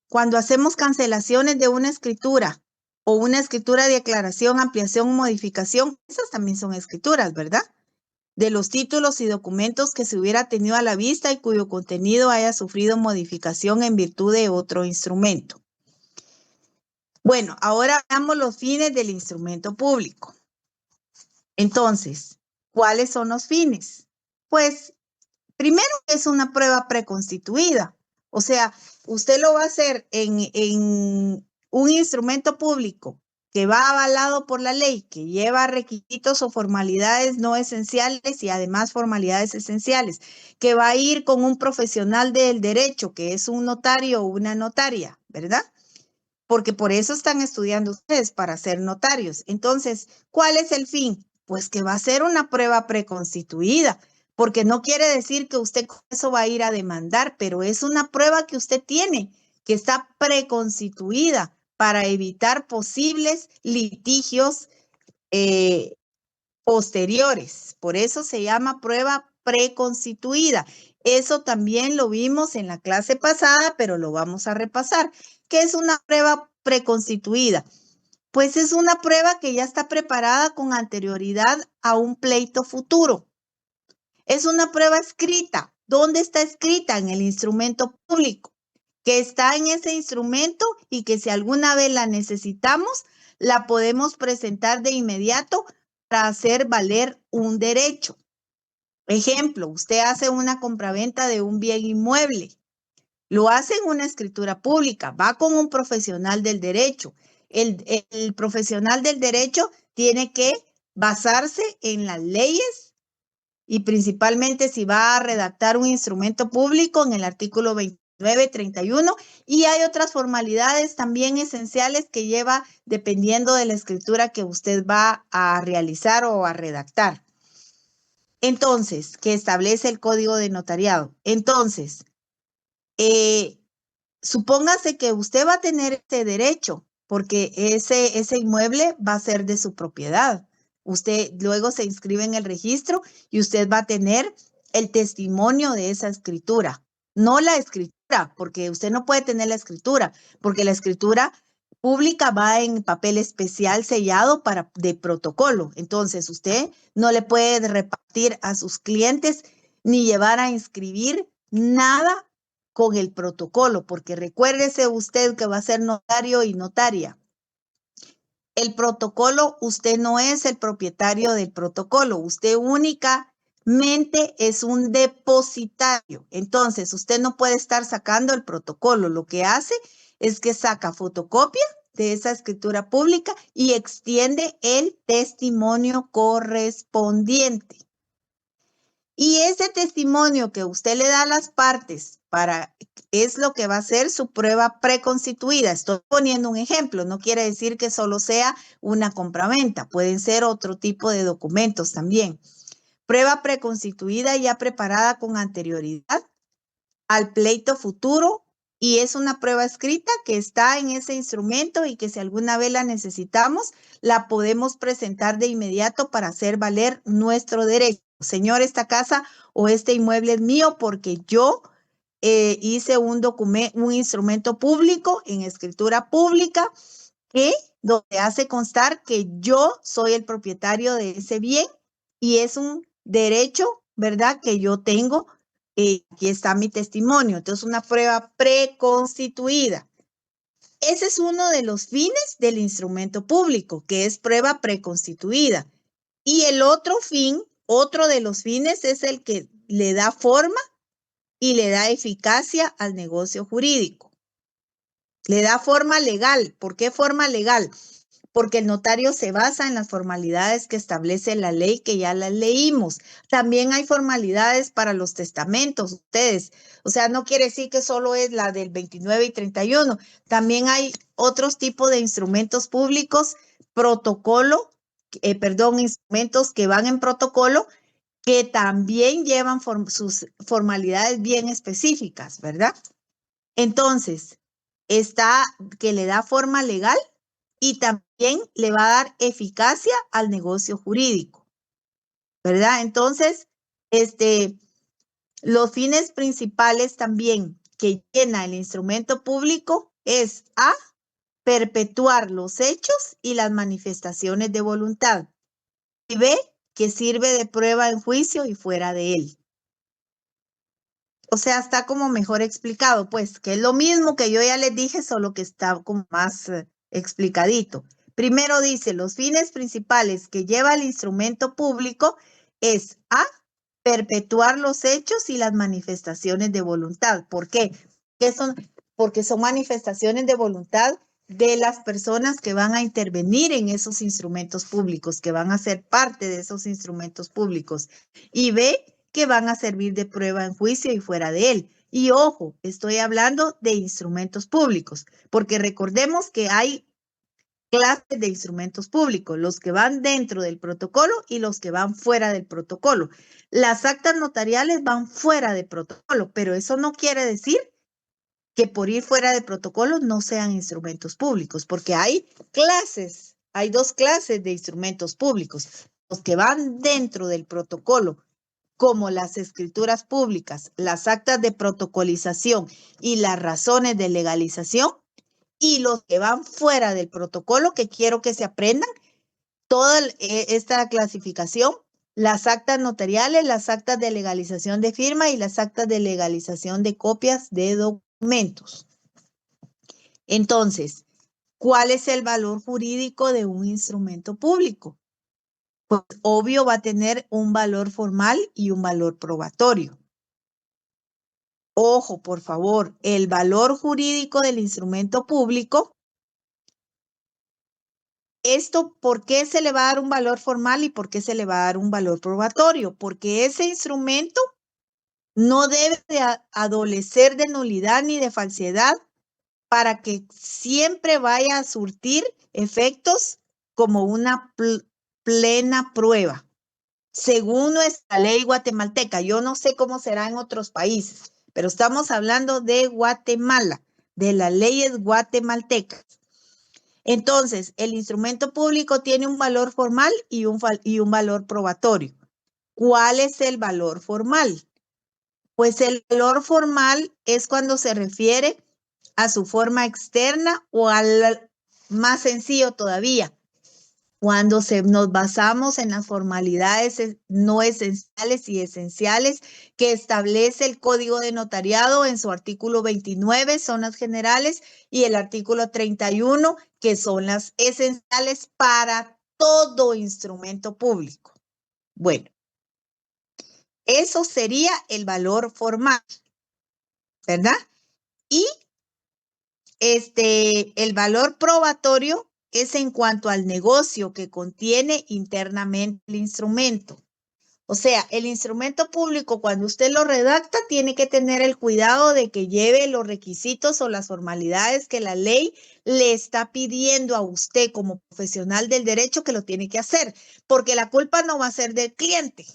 [SPEAKER 1] cuando hacemos cancelaciones de una escritura o una escritura de aclaración, ampliación o modificación, esas también son escrituras, ¿verdad? De los títulos y documentos que se hubiera tenido a la vista y cuyo contenido haya sufrido modificación en virtud de otro instrumento. Bueno, ahora veamos los fines del instrumento público. Entonces, ¿cuáles son los fines? Pues, primero es una prueba preconstituida. O sea, usted lo va a hacer en un instrumento público que va avalado por la ley, que lleva requisitos o formalidades no esenciales y además formalidades esenciales, que va a ir con un profesional del derecho, que es un notario o una notaria, ¿verdad? Porque por eso están estudiando ustedes, para ser notarios. Entonces, ¿cuál es el fin? Pues que va a ser una prueba preconstituida, porque no quiere decir que usted con eso va a ir a demandar, pero es una prueba que usted tiene, que está preconstituida para evitar posibles litigios posteriores. Por eso se llama prueba preconstituida. Eso también lo vimos en la clase pasada, pero lo vamos a repasar. ¿Qué es una prueba preconstituida? Pues es una prueba que ya está preparada con anterioridad a un pleito futuro. Es una prueba escrita. ¿Dónde está escrita? En el instrumento público, que está en ese instrumento y que si alguna vez la necesitamos, la podemos presentar de inmediato para hacer valer un derecho. Ejemplo, usted hace una compraventa de un bien inmueble. Lo hace en una escritura pública, va con un profesional del derecho. El profesional del derecho tiene que basarse en las leyes y principalmente si va a redactar un instrumento público en el artículo 29, 31, y hay otras formalidades también esenciales que lleva dependiendo de la escritura que usted va a realizar o a redactar. Entonces, que establece el código de notariado. Entonces, supóngase que usted va a tener este derecho porque ese inmueble va a ser de su propiedad. Usted luego se inscribe en el registro y usted va a tener el testimonio de esa escritura. No la escritura, porque usted no puede tener la escritura, porque la escritura pública va en papel especial sellado de protocolo. Entonces, usted no le puede repartir a sus clientes ni llevar a inscribir nada con el protocolo, porque recuérdese usted que va a ser notario y notaria. El protocolo, usted no es el propietario del protocolo, usted únicamente es un depositario. Entonces, usted no puede estar sacando el protocolo. Lo que hace es que saca fotocopia de esa escritura pública y extiende el testimonio correspondiente. Y ese testimonio que usted le da a las partes es lo que va a ser su prueba preconstituida. Estoy poniendo un ejemplo, no quiere decir que solo sea una compraventa, pueden ser otro tipo de documentos también. Prueba preconstituida ya preparada con anterioridad al pleito futuro y es una prueba escrita que está en ese instrumento y que si alguna vez la necesitamos, la podemos presentar de inmediato para hacer valer nuestro derecho. Señor, esta casa o este inmueble es mío porque yo hice un instrumento público en escritura pública donde hace constar que yo soy el propietario de ese bien y es un derecho, ¿verdad?, que yo tengo. Aquí está mi testimonio. Entonces, una prueba preconstituida. Ese es uno de los fines del instrumento público, que es prueba preconstituida. Y el otro fin, otro de los fines es el que le da forma y le da eficacia al negocio jurídico. Le da forma legal. ¿Por qué forma legal? Porque el notario se basa en las formalidades que establece la ley, que ya las leímos. También hay formalidades para los testamentos, ustedes. O sea, no quiere decir que solo es la del 29 y 31. También hay otros tipos de instrumentos públicos, instrumentos que van en protocolo, que también llevan sus formalidades bien específicas, ¿verdad? Entonces, está que le da forma legal y también le va a dar eficacia al negocio jurídico, ¿verdad? Entonces, los fines principales también que llena el instrumento público es A, perpetuar los hechos y las manifestaciones de voluntad, y B, que sirve de prueba en juicio y fuera de él. O sea, está como mejor explicado, pues, que es lo mismo que yo ya les dije, solo que está como más explicadito. Primero dice, los fines principales que lleva el instrumento público es A, perpetuar los hechos y las manifestaciones de voluntad. ¿Por qué? Porque son manifestaciones de voluntad de las personas que van a intervenir en esos instrumentos públicos, que van a ser parte de esos instrumentos públicos. Y B, que van a servir de prueba en juicio y fuera de él. Y ojo, estoy hablando de instrumentos públicos, porque recordemos que hay clases de instrumentos públicos, los que van dentro del protocolo y los que van fuera del protocolo. Las actas notariales van fuera del protocolo, pero eso no quiere decir que por ir fuera de protocolo no sean instrumentos públicos, porque hay dos clases de instrumentos públicos, los que van dentro del protocolo, como las escrituras públicas, las actas de protocolización y las razones de legalización, y los que van fuera del protocolo, que quiero que se aprendan toda esta clasificación, las actas notariales, las actas de legalización de firma y las actas de legalización de copias de documentos. Entonces, ¿cuál es el valor jurídico de un instrumento público? Pues obvio va a tener un valor formal y un valor probatorio. Ojo, por favor, el valor jurídico del instrumento público, ¿por qué se le va a dar un valor formal y por qué se le va a dar un valor probatorio? Porque ese instrumento no debe de adolecer de nulidad ni de falsedad para que siempre vaya a surtir efectos como una plena prueba, según nuestra ley guatemalteca. Yo no sé cómo será en otros países, pero estamos hablando de Guatemala, de las leyes guatemaltecas. Entonces, el instrumento público tiene un valor formal y un valor probatorio. ¿Cuál es el valor formal? Pues el valor formal es cuando se refiere a su forma externa o al más sencillo todavía, Cuando nos basamos en las formalidades no esenciales y esenciales que establece el Código de Notariado en su artículo 29, son las generales, y el artículo 31, que son las esenciales para todo instrumento público. Bueno, eso sería el valor formal, ¿verdad? Y el valor probatorio es en cuanto al negocio que contiene internamente el instrumento. O sea, el instrumento público, cuando usted lo redacta, tiene que tener el cuidado de que lleve los requisitos o las formalidades que la ley le está pidiendo a usted como profesional del derecho que lo tiene que hacer, porque la culpa no va a ser del cliente.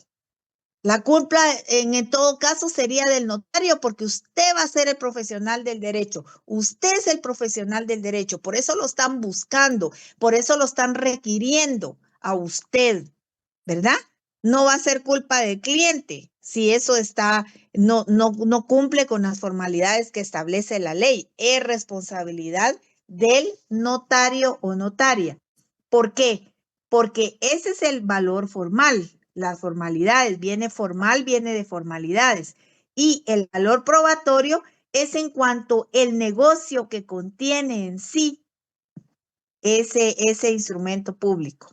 [SPEAKER 1] La culpa en todo caso sería del notario, porque usted va a ser el profesional del derecho. Usted es el profesional del derecho. Por eso lo están buscando, por eso lo están requiriendo a usted, ¿verdad? No va a ser culpa del cliente si eso no cumple con las formalidades que establece la ley. Es responsabilidad del notario o notaria. ¿Por qué? Porque ese es el valor formal. Las formalidades, viene formal, viene de formalidades. Y el valor probatorio es en cuanto el negocio que contiene en sí ese instrumento público.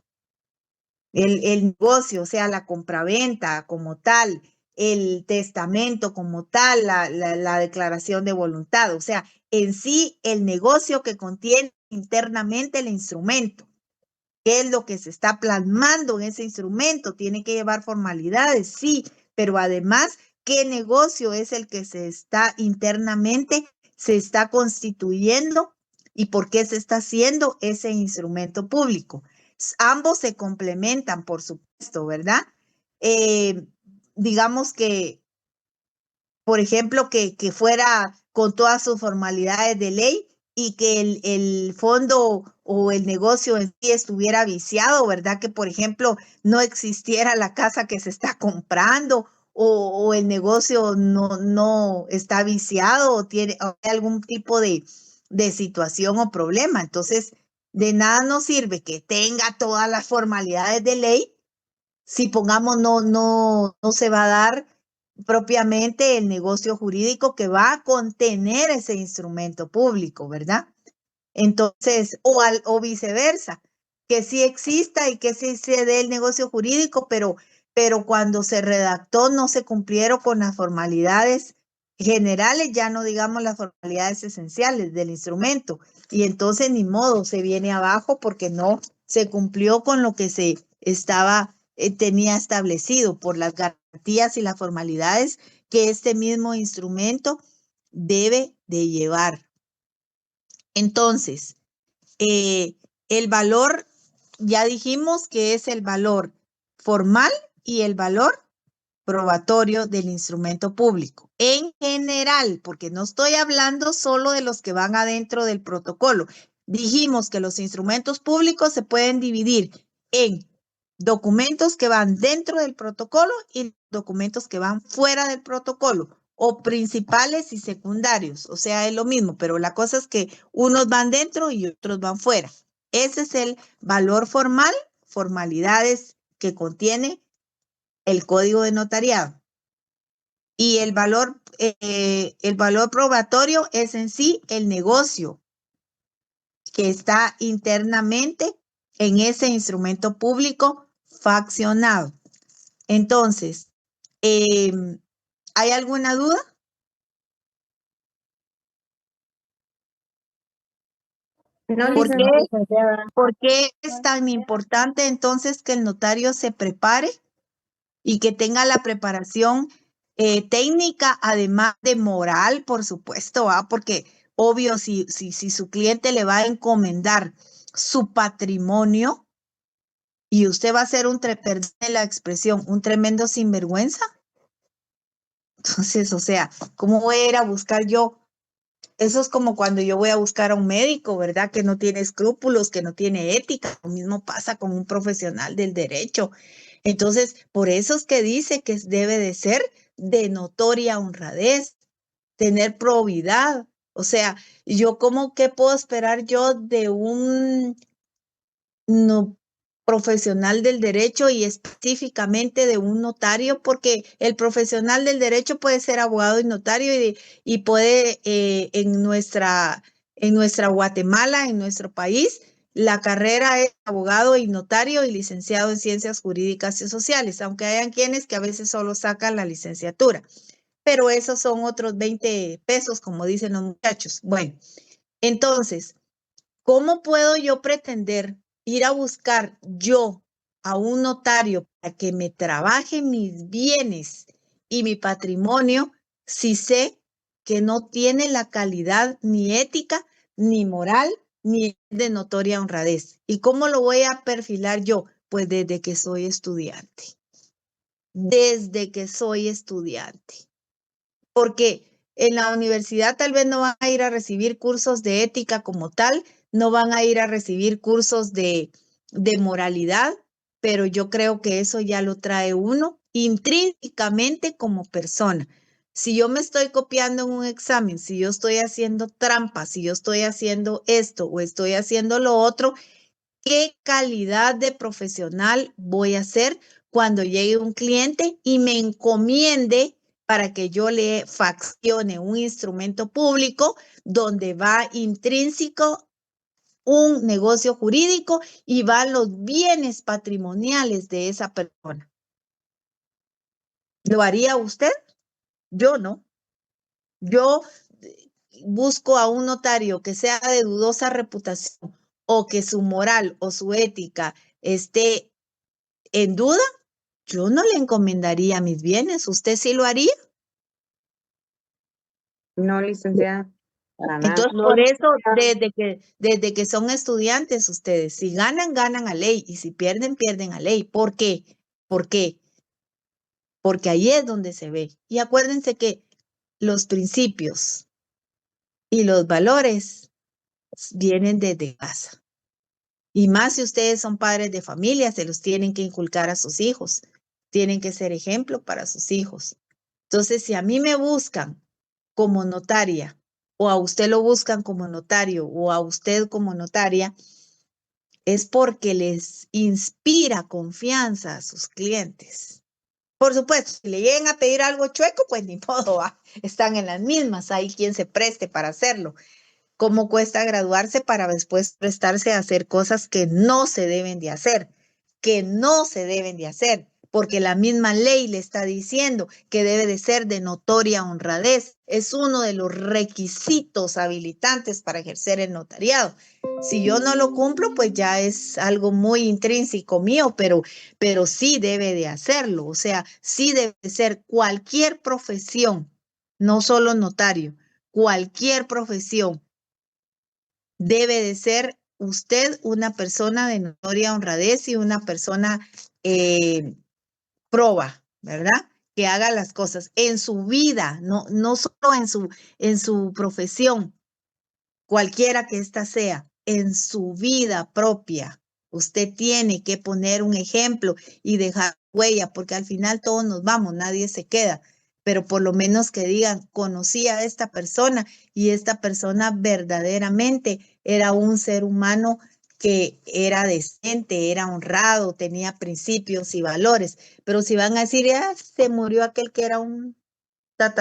[SPEAKER 1] El negocio, o sea, la compraventa como tal, el testamento como tal, la declaración de voluntad, o sea, en sí el negocio que contiene internamente el instrumento. ¿Qué es lo que se está plasmando en ese instrumento? Tiene que llevar formalidades, sí, pero además, ¿qué negocio es el que se está internamente, se está constituyendo y por qué se está haciendo ese instrumento público? Ambos se complementan, por supuesto, ¿verdad? Digamos que, por ejemplo, que fuera con todas sus formalidades de ley y que el fondo o el negocio en sí estuviera viciado, ¿verdad? Que, por ejemplo, no existiera la casa que se está comprando o el negocio no está viciado o tiene algún tipo de situación o problema. Entonces, de nada nos sirve que tenga todas las formalidades de ley si pongamos no se va a dar propiamente el negocio jurídico que va a contener ese instrumento público, ¿verdad? Entonces, o viceversa, que sí exista y que sí se dé el negocio jurídico, pero cuando se redactó no se cumplieron con las formalidades generales, ya no digamos las formalidades esenciales del instrumento. Y entonces ni modo, se viene abajo porque no se cumplió con lo que se tenía establecido por las garantías y las formalidades que este mismo instrumento debe de llevar. Entonces, el valor, ya dijimos que es el valor formal y el valor probatorio del instrumento público. En general, porque no estoy hablando solo de los que van adentro del protocolo. Dijimos que los instrumentos públicos se pueden dividir en documentos que van dentro del protocolo y documentos que van fuera del protocolo, o principales y secundarios, o sea, es lo mismo, pero la cosa es que unos van dentro y otros van fuera. Ese es el valor formal, formalidades que contiene el Código de Notariado. Y el valor probatorio es en sí el negocio que está internamente en ese instrumento público faccionado. Entonces, ¿hay alguna duda?
[SPEAKER 6] No,
[SPEAKER 1] licenciada. ¿Por qué es tan importante entonces que el notario se prepare y que tenga la preparación técnica, además de moral, por supuesto, porque obvio, si su cliente le va a encomendar su patrimonio y usted va a ser perdón la expresión, un tremendo sinvergüenza? Entonces, o sea, ¿cómo voy a ir a buscar yo? Eso es como cuando yo voy a buscar a un médico, ¿verdad? Que no tiene escrúpulos, que no tiene ética. Lo mismo pasa con un profesional del derecho. Entonces, por eso es que dice que debe de ser de notoria honradez, tener probidad. O sea, yo ¿qué puedo esperar yo de un profesional del derecho y específicamente de un notario, porque el profesional del derecho puede ser abogado y notario y puede en nuestra Guatemala, en nuestro país, la carrera es abogado y notario y licenciado en ciencias jurídicas y sociales, aunque hayan quienes que a veces solo sacan la licenciatura. Pero esos son otros 20 pesos, como dicen los muchachos. Bueno, entonces, ¿cómo puedo yo pretender ir a buscar yo a un notario para que me trabaje mis bienes y mi patrimonio si sé que no tiene la calidad ni ética, ni moral, ni de notoria honradez? ¿Y cómo lo voy a perfilar yo? Pues desde que soy estudiante. Desde que soy estudiante. Porque en la universidad tal vez no van a ir a recibir cursos de ética como tal, no van a ir a recibir cursos de moralidad, pero yo creo que eso ya lo trae uno intrínsecamente como persona. Si yo me estoy copiando en un examen, si yo estoy haciendo trampas, si yo estoy haciendo esto o estoy haciendo lo otro, ¿qué calidad de profesional voy a ser cuando llegue un cliente y me encomiende para que yo le faccione un instrumento público donde va intrínseco un negocio jurídico y van los bienes patrimoniales de esa persona? ¿Lo haría usted? Yo no. Yo busco a un notario que sea de dudosa reputación o que su moral o su ética esté en duda, yo no le encomendaría mis bienes. ¿Usted sí lo haría?
[SPEAKER 6] No, licenciada, para nada.
[SPEAKER 1] Entonces, por eso, desde que son estudiantes ustedes, si ganan, ganan a ley, y si pierden, pierden a ley. ¿Por qué? ¿Por qué? Porque ahí es donde se ve. Y acuérdense que los principios y los valores vienen desde casa. Y más si ustedes son padres de familia, se los tienen que inculcar a sus hijos. Tienen que ser ejemplo para sus hijos. Entonces, si a mí me buscan como notaria, o a usted lo buscan como notario, o a usted como notaria, es porque les inspira confianza a sus clientes. Por supuesto, si le llegan a pedir algo chueco, pues ni modo, ¿va? Están en las mismas, hay quien se preste para hacerlo. ¿Cómo cuesta graduarse para después prestarse a hacer cosas que no se deben de hacer? Que no se deben de hacer, porque la misma ley le está diciendo que debe de ser de notoria honradez. Es uno de los requisitos habilitantes para ejercer el notariado. Si yo no lo cumplo, pues ya es algo muy intrínseco mío, pero sí debe de hacerlo. O sea, sí debe de ser cualquier profesión, no solo notario, cualquier profesión. Debe de ser usted una persona de notoria honradez y una persona proba, ¿verdad? Que haga las cosas en su vida, no solo en su profesión, cualquiera que ésta sea, en su vida propia. Usted tiene que poner un ejemplo y dejar huella, porque al final todos nos vamos, nadie se queda. Pero por lo menos que digan, conocí a esta persona y esta persona verdaderamente era un ser humano que era decente, era honrado, tenía principios y valores. Pero si van a decir, ya se murió aquel que era un ta.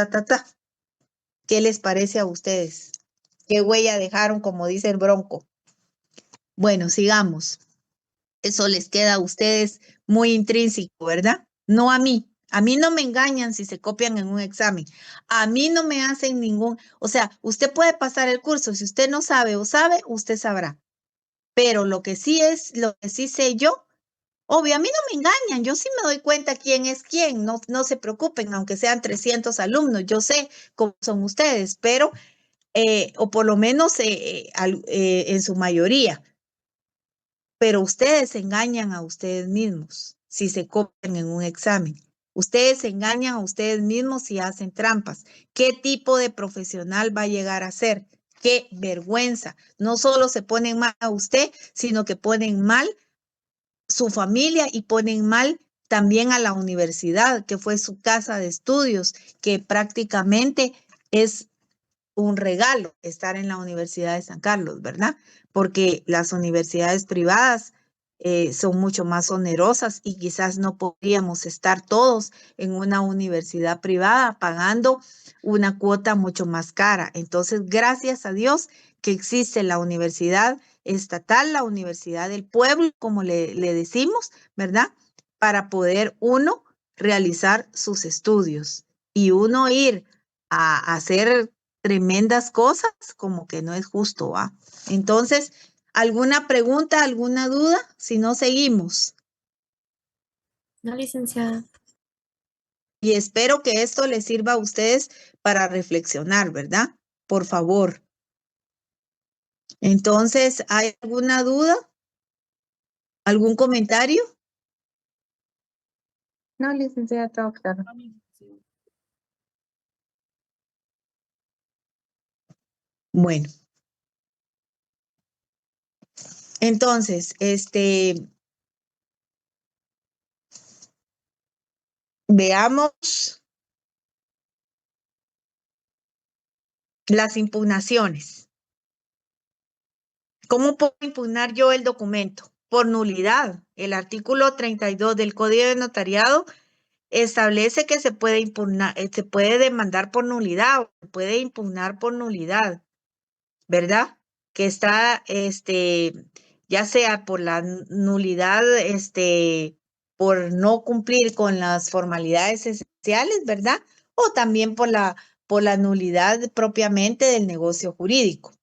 [SPEAKER 1] ¿Qué les parece a ustedes? ¿Qué huella dejaron, como dice el Bronco? Bueno, sigamos. Eso les queda a ustedes muy intrínseco, ¿verdad? No a mí. A mí no me engañan si se copian en un examen. A mí no me hacen ningún, o sea, usted puede pasar el curso. Si usted no sabe o sabe, usted sabrá. Pero lo que sí sé yo, obvio, a mí no me engañan. Yo sí me doy cuenta quién es quién. No se preocupen, aunque sean 300 alumnos. Yo sé cómo son ustedes, pero o por lo menos en su mayoría. Pero ustedes se engañan a ustedes mismos si se copian en un examen. Ustedes se engañan a ustedes mismos si hacen trampas. ¿Qué tipo de profesional va a llegar a ser? ¡Qué vergüenza! No solo se ponen mal a usted, sino que ponen mal su familia y ponen mal también a la universidad, que fue su casa de estudios, que prácticamente es un regalo estar en la Universidad de San Carlos, ¿verdad? Porque las universidades privadas son mucho más onerosas y quizás no podríamos estar todos en una universidad privada pagando una cuota mucho más cara. Entonces, gracias a Dios que existe la universidad estatal, la universidad del pueblo, como le decimos, ¿verdad? Para poder uno realizar sus estudios y uno ir a hacer tremendas cosas, como que no es justo, ¿va? Entonces, ¿alguna pregunta, alguna duda? Si no, seguimos.
[SPEAKER 10] No, licenciada.
[SPEAKER 1] Y espero que esto les sirva a ustedes para reflexionar, ¿verdad? Por favor. Entonces, ¿hay alguna duda? ¿Algún comentario?
[SPEAKER 6] No, licenciada, todo claro.
[SPEAKER 1] Bueno. Entonces, veamos las impugnaciones. ¿Cómo puedo impugnar yo el documento? Por nulidad. El artículo 32 del Código de Notariado establece que se puede impugnar, se puede demandar por nulidad o se puede impugnar por nulidad, ¿verdad? Que está, ya sea por la nulidad, por no cumplir con las formalidades esenciales, ¿verdad? O también por la nulidad propiamente del negocio jurídico.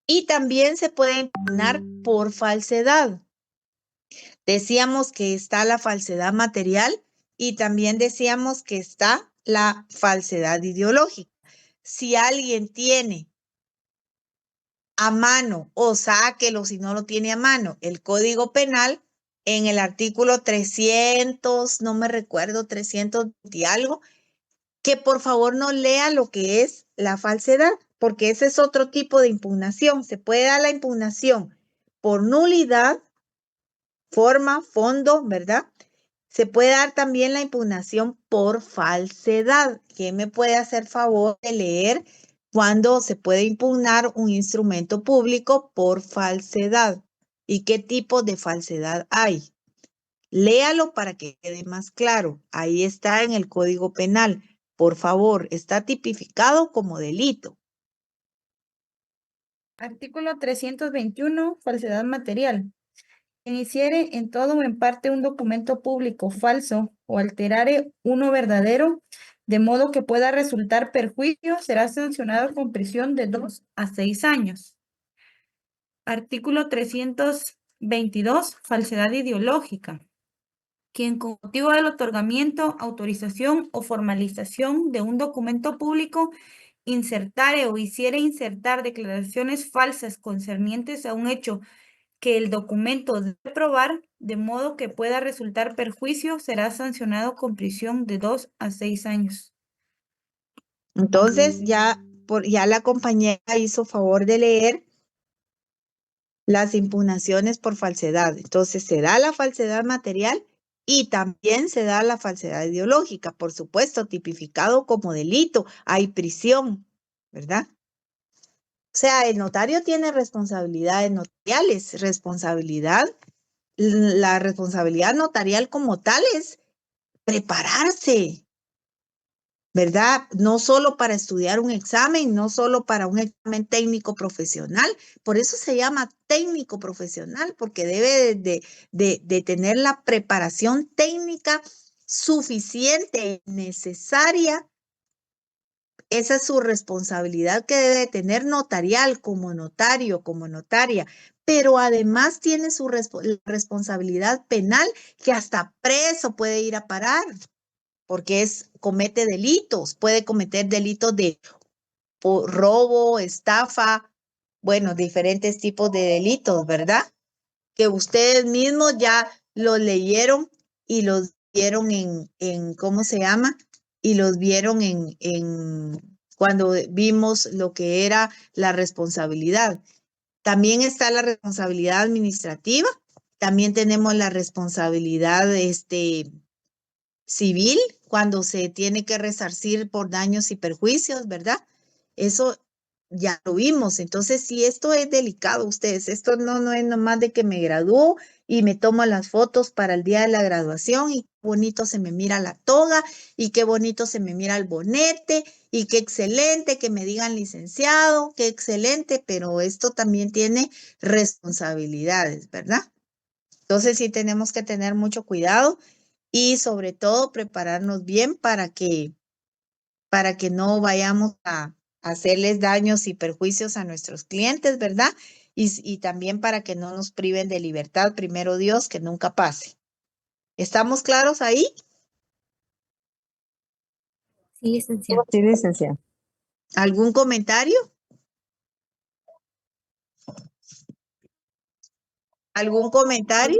[SPEAKER 1] Y también se puede impugnar por falsedad. Decíamos que está la falsedad material y también decíamos que está la falsedad ideológica. Si alguien tiene a mano o sáquelo si no lo tiene a mano, el Código Penal en el artículo 300, no me recuerdo, 300 y algo, que por favor no lea lo que es la falsedad, porque ese es otro tipo de impugnación. Se puede dar la impugnación por nulidad, forma, fondo, ¿verdad? Se puede dar también la impugnación por falsedad. ¿Quién me puede hacer favor de leer cuándo se puede impugnar un instrumento público por falsedad? ¿Y qué tipo de falsedad hay? Léalo para que quede más claro. Ahí está en el Código Penal. Por favor, está tipificado como delito.
[SPEAKER 2] Artículo 321, falsedad material. Quien hiciere en todo o en parte un documento público falso o alterare uno verdadero, de modo que pueda resultar perjuicio, será sancionado con prisión de 2 a 6 años. Artículo 322, falsedad ideológica. Quien con motivo del otorgamiento, autorización o formalización de un documento público insertare o hiciere insertar declaraciones falsas concernientes a un hecho que el documento debe probar, de modo que pueda resultar perjuicio, será sancionado con prisión de 2 a 6 años.
[SPEAKER 1] Entonces, ya la compañera hizo favor de leer las impugnaciones por falsedad. Entonces, se da la falsedad material y también se da la falsedad ideológica, por supuesto, tipificado como delito. Hay prisión, ¿verdad? O sea, el notario tiene responsabilidades notariales, la responsabilidad notarial como tal es prepararse, ¿verdad? No solo para estudiar un examen, no solo para un examen técnico profesional, por eso se llama técnico profesional, porque debe de tener la preparación técnica suficiente y necesaria. Esa es su responsabilidad que debe tener notarial como notario, como notaria, pero además tiene su responsabilidad penal que hasta preso puede ir a parar, porque comete delitos, puede cometer delitos de robo, estafa, bueno, diferentes tipos de delitos, ¿verdad? Que ustedes mismos ya los leyeron y los vieron en ¿cómo se llama? Y los vieron cuando vimos lo que era la responsabilidad. También está la responsabilidad administrativa, también tenemos la responsabilidad civil, cuando se tiene que resarcir por daños y perjuicios, ¿verdad? Eso ya lo vimos. Entonces, si esto es delicado, ustedes, esto no es nomás de que me gradúo y me tomo las fotos para el día de la graduación y qué bonito se me mira la toga y qué bonito se me mira el bonete y qué excelente que me digan licenciado, qué excelente, pero esto también tiene responsabilidades, ¿verdad? Entonces sí tenemos que tener mucho cuidado y sobre todo prepararnos bien para que no vayamos a hacerles daños y perjuicios a nuestros clientes, ¿verdad? Y también para que no nos priven de libertad, primero Dios, que nunca pase. ¿Estamos claros ahí?
[SPEAKER 10] Sí, licenciada.
[SPEAKER 6] Sí, licenciada.
[SPEAKER 1] ¿Algún comentario? ¿Algún comentario?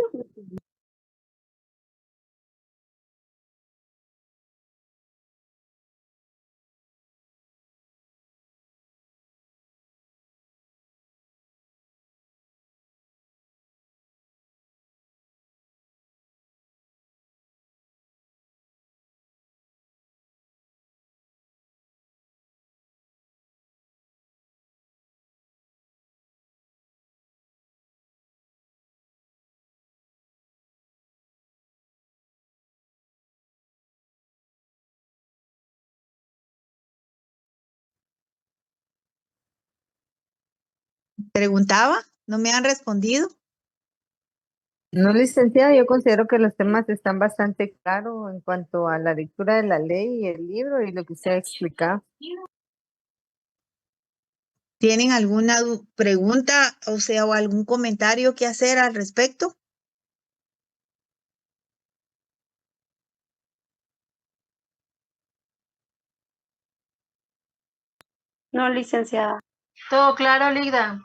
[SPEAKER 1] Preguntaba, no me han respondido.
[SPEAKER 7] No, licenciada, yo considero que los temas están bastante claros en cuanto a la lectura de la ley y el libro y lo que se ha explicado.
[SPEAKER 1] ¿Tienen alguna pregunta, o sea, o algún comentario que hacer al respecto?
[SPEAKER 10] No, licenciada.
[SPEAKER 2] Todo claro, Ligda.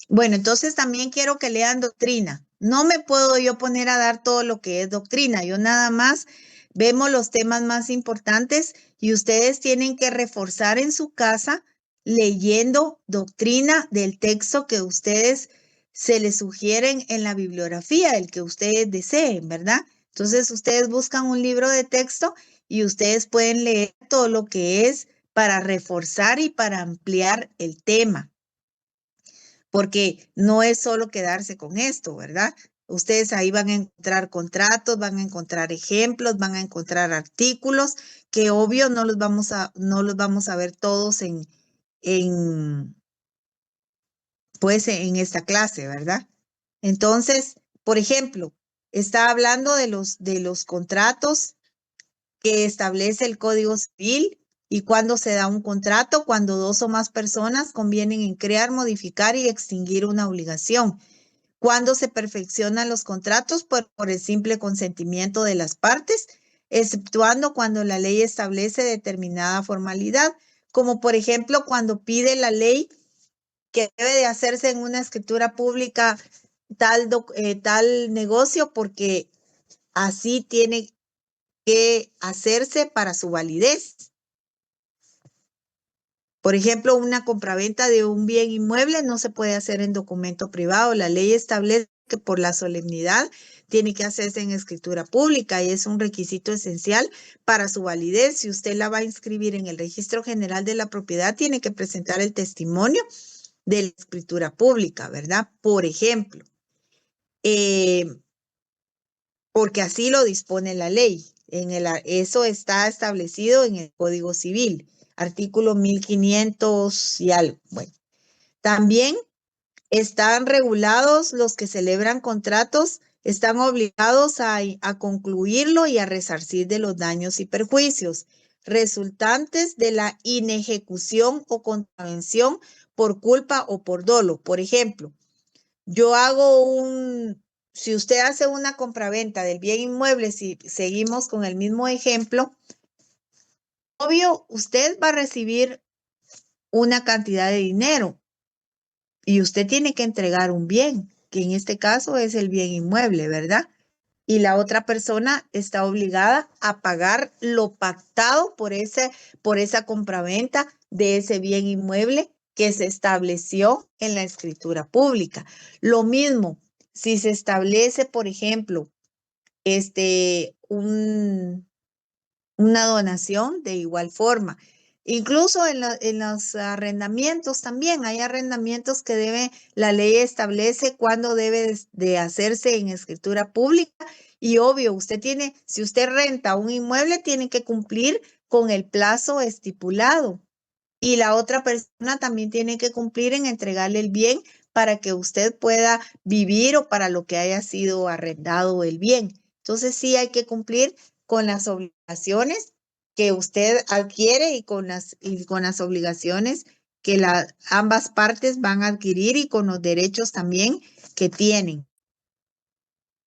[SPEAKER 1] Bueno, entonces también quiero que lean doctrina. No me puedo yo poner a dar todo lo que es doctrina. Yo nada más vemos los temas más importantes y ustedes tienen que reforzar en su casa leyendo doctrina del texto que ustedes se les sugieren en la bibliografía, el que ustedes deseen, ¿verdad? Entonces ustedes buscan un libro de texto y ustedes pueden leer todo lo que es para reforzar y para ampliar el tema, porque no es solo quedarse con esto, ¿verdad? Ustedes ahí van a encontrar contratos, van a encontrar ejemplos, van a encontrar artículos que obvio no los vamos a ver todos pues en esta clase, ¿verdad? Entonces, por ejemplo, está hablando de los contratos que establece el Código Civil y cuando se da un contrato, cuando dos o más personas convienen en crear, modificar y extinguir una obligación. Cuando se perfeccionan los contratos por el simple consentimiento de las partes, exceptuando cuando la ley establece determinada formalidad, como por ejemplo cuando pide la ley que debe de hacerse en una escritura pública tal negocio porque así tiene que hacerse para su validez. Por ejemplo, una compraventa de un bien inmueble no se puede hacer en documento privado. La ley establece que por la solemnidad tiene que hacerse en escritura pública y es un requisito esencial para su validez. Si usted la va a inscribir en el Registro General de la Propiedad, tiene que presentar el testimonio de la escritura pública, ¿verdad? Por ejemplo, porque así lo dispone la ley. Eso está establecido en el Código Civil, artículo 1500 y algo. Bueno, también están regulados los que celebran contratos, están obligados a concluirlo y a resarcir de los daños y perjuicios resultantes de la inejecución o contravención por culpa o por dolo. Por ejemplo, si usted hace una compraventa del bien inmueble, si seguimos con el mismo ejemplo, obvio, usted va a recibir una cantidad de dinero y usted tiene que entregar un bien, que en este caso es el bien inmueble, ¿verdad? Y la otra persona está obligada a pagar lo pactado por esa compraventa de ese bien inmueble que se estableció en la escritura pública. Lo mismo, si se establece, por ejemplo, una donación de igual forma. Incluso en los arrendamientos también, hay arrendamientos que la ley establece cuándo debe de hacerse en escritura pública y obvio, si usted renta un inmueble, tiene que cumplir con el plazo estipulado y la otra persona también tiene que cumplir en entregarle el bien para que usted pueda vivir o para lo que haya sido arrendado el bien. Entonces sí hay que cumplir con las obligaciones que usted adquiere y con las obligaciones que ambas partes van a adquirir y con los derechos también que tienen.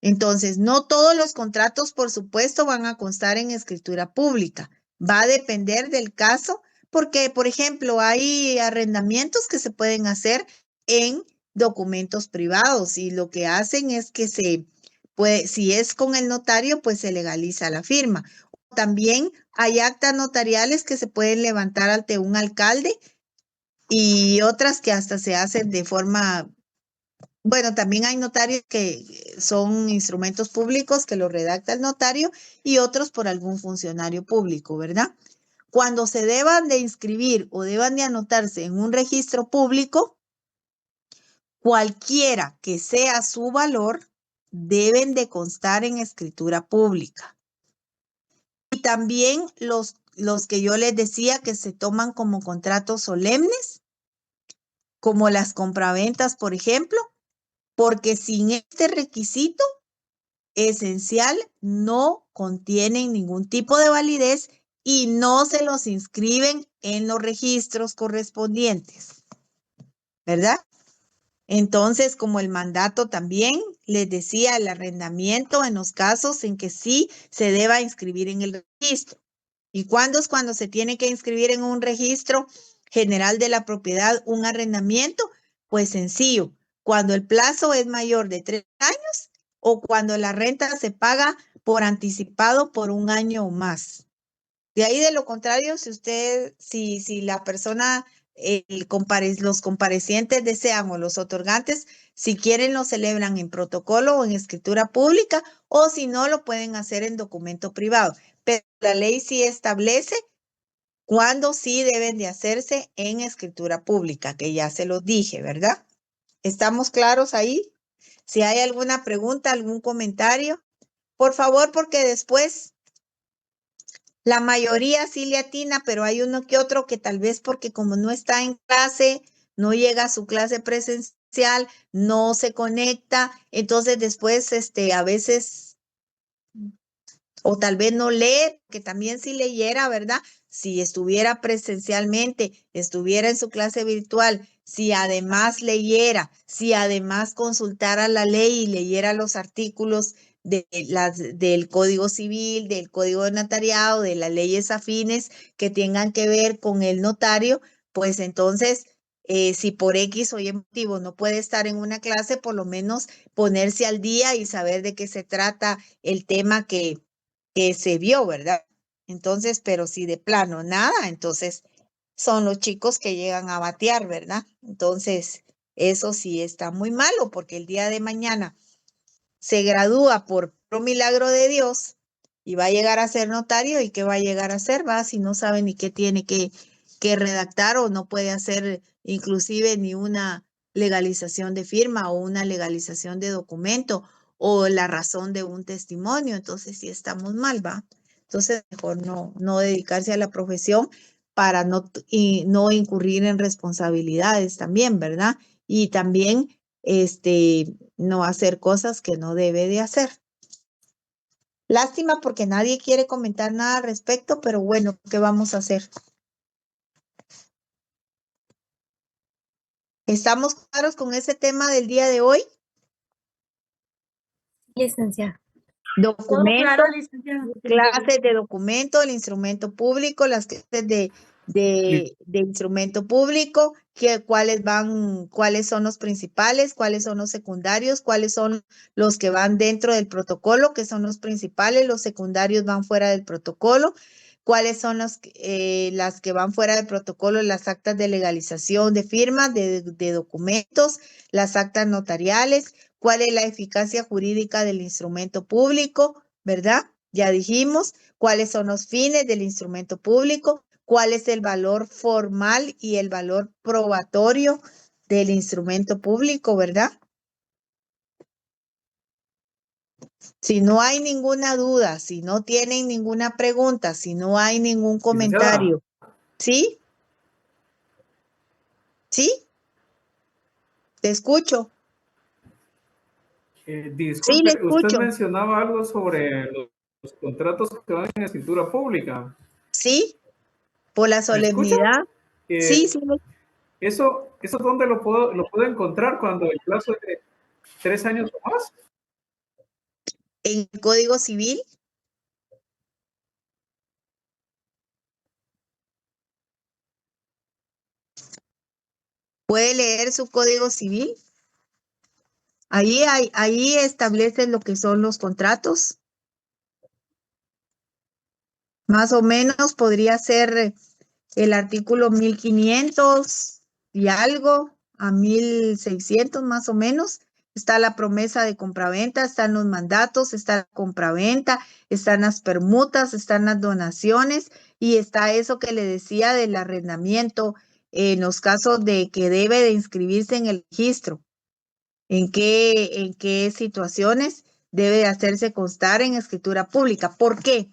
[SPEAKER 1] Entonces, no todos los contratos, por supuesto, van a constar en escritura pública. Va a depender del caso, porque, por ejemplo, hay arrendamientos que se pueden hacer en documentos privados y lo que hacen es que si es con el notario, pues se legaliza la firma. También hay actas notariales que se pueden levantar ante un alcalde y otras que hasta se hacen de forma, bueno, también hay notarios que son instrumentos públicos que lo redacta el notario y otros por algún funcionario público, ¿verdad? Cuando se deban de inscribir o deban de anotarse en un registro público, cualquiera que sea su valor, deben de constar en escritura pública. Y también los que yo les decía que se toman como contratos solemnes, como las compraventas, por ejemplo, porque sin este requisito esencial no contienen ningún tipo de validez y no se los inscriben en los registros correspondientes, ¿verdad? Entonces, como el mandato también les decía, el arrendamiento en los casos en que sí se deba inscribir en el registro. ¿Y cuándo es cuando se tiene que inscribir en un registro general de la propiedad un arrendamiento? Pues sencillo, cuando el plazo es mayor de 3 años o cuando la renta se paga por anticipado por 1 año o más. De ahí de lo contrario, si la persona, los comparecientes desean o los otorgantes, si quieren lo celebran en protocolo o en escritura pública o si no lo pueden hacer en documento privado. Pero la ley sí establece cuándo sí deben de hacerse en escritura pública, que ya se los dije, ¿verdad? ¿Estamos claros ahí? Si hay alguna pregunta, algún comentario, por favor, porque después la mayoría sí le atina, pero hay uno que otro que tal vez porque como no está en clase, no llega a su clase presencial, no se conecta, entonces después a veces o tal vez no lee, que también si leyera, ¿verdad? Si estuviera presencialmente, estuviera en su clase virtual, si además leyera, si además consultara la ley y leyera los artículos del Código Civil, del Código de Notariado, de las leyes afines que tengan que ver con el notario, pues entonces, si por X o Y motivo no puede estar en una clase, por lo menos ponerse al día y saber de qué se trata el tema que se vio, ¿verdad? Entonces, pero si de plano nada, entonces son los chicos que llegan a batear, ¿verdad? Entonces, eso sí está muy malo porque el día de mañana se gradúa por un milagro de Dios y va a llegar a ser notario y qué va a llegar a hacer, ¿va? Si no sabe ni qué tiene que redactar o no puede hacer inclusive ni una legalización de firma o una legalización de documento o la razón de un testimonio, entonces sí estamos mal, ¿va? Entonces mejor no dedicarse a la profesión para no incurrir en responsabilidades también, ¿verdad? Y también no hacer cosas que no debe de hacer. Lástima porque nadie quiere comentar nada al respecto, pero bueno, ¿qué vamos a hacer? ¿Estamos claros con ese tema del día de hoy?
[SPEAKER 10] Licenciada.
[SPEAKER 1] Documento,
[SPEAKER 10] Claro, licenciada.
[SPEAKER 1] clases de documento, el instrumento público, las clases de instrumento público, cuáles son los principales, cuáles son los secundarios, cuáles son los que van dentro del protocolo, que son los principales, los secundarios van fuera del protocolo, cuáles son las que van fuera del protocolo, las actas de legalización de firmas, de documentos, las actas notariales, cuál es la eficacia jurídica del instrumento público, ¿verdad? Ya dijimos cuáles son los fines del instrumento público, cuál es el valor formal y el valor probatorio del instrumento público, ¿verdad? Si no hay ninguna duda, si no tienen ninguna pregunta, si no hay ningún comentario, ¿sí? ¿Sí? Te escucho. Sí,
[SPEAKER 9] Disculpe,
[SPEAKER 1] le
[SPEAKER 9] usted
[SPEAKER 1] escucho.
[SPEAKER 9] mencionaba algo sobre los contratos que van en escritura pública.
[SPEAKER 1] Sí, por la
[SPEAKER 9] ¿Me escucha?
[SPEAKER 1] solemnidad. Sí, sí.
[SPEAKER 9] ¿Eso dónde lo puedo encontrar cuando el plazo es de 3 años o más?
[SPEAKER 1] En el Código Civil. ¿Puede leer su Código Civil? Ahí establece lo que son los contratos. Más o menos podría ser el artículo 1500 y algo a 1600 más o menos. Está la promesa de compraventa, están los mandatos, está la compraventa, están las permutas, están las donaciones y está eso que le decía del arrendamiento en los casos de que debe de inscribirse en el registro. ¿En qué situaciones debe de hacerse constar en escritura pública? ¿Por qué?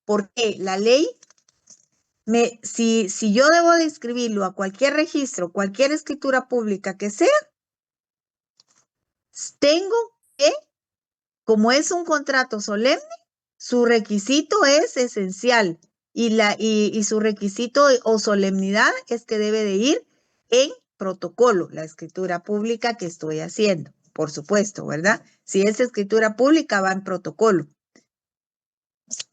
[SPEAKER 1] Porque la ley, si yo debo de inscribirlo a cualquier registro, cualquier escritura pública que sea, tengo que, como es un contrato solemne, su requisito es esencial y su requisito o solemnidad es que debe de ir en protocolo, la escritura pública que estoy haciendo, por supuesto, ¿verdad? Si es escritura pública, va en protocolo.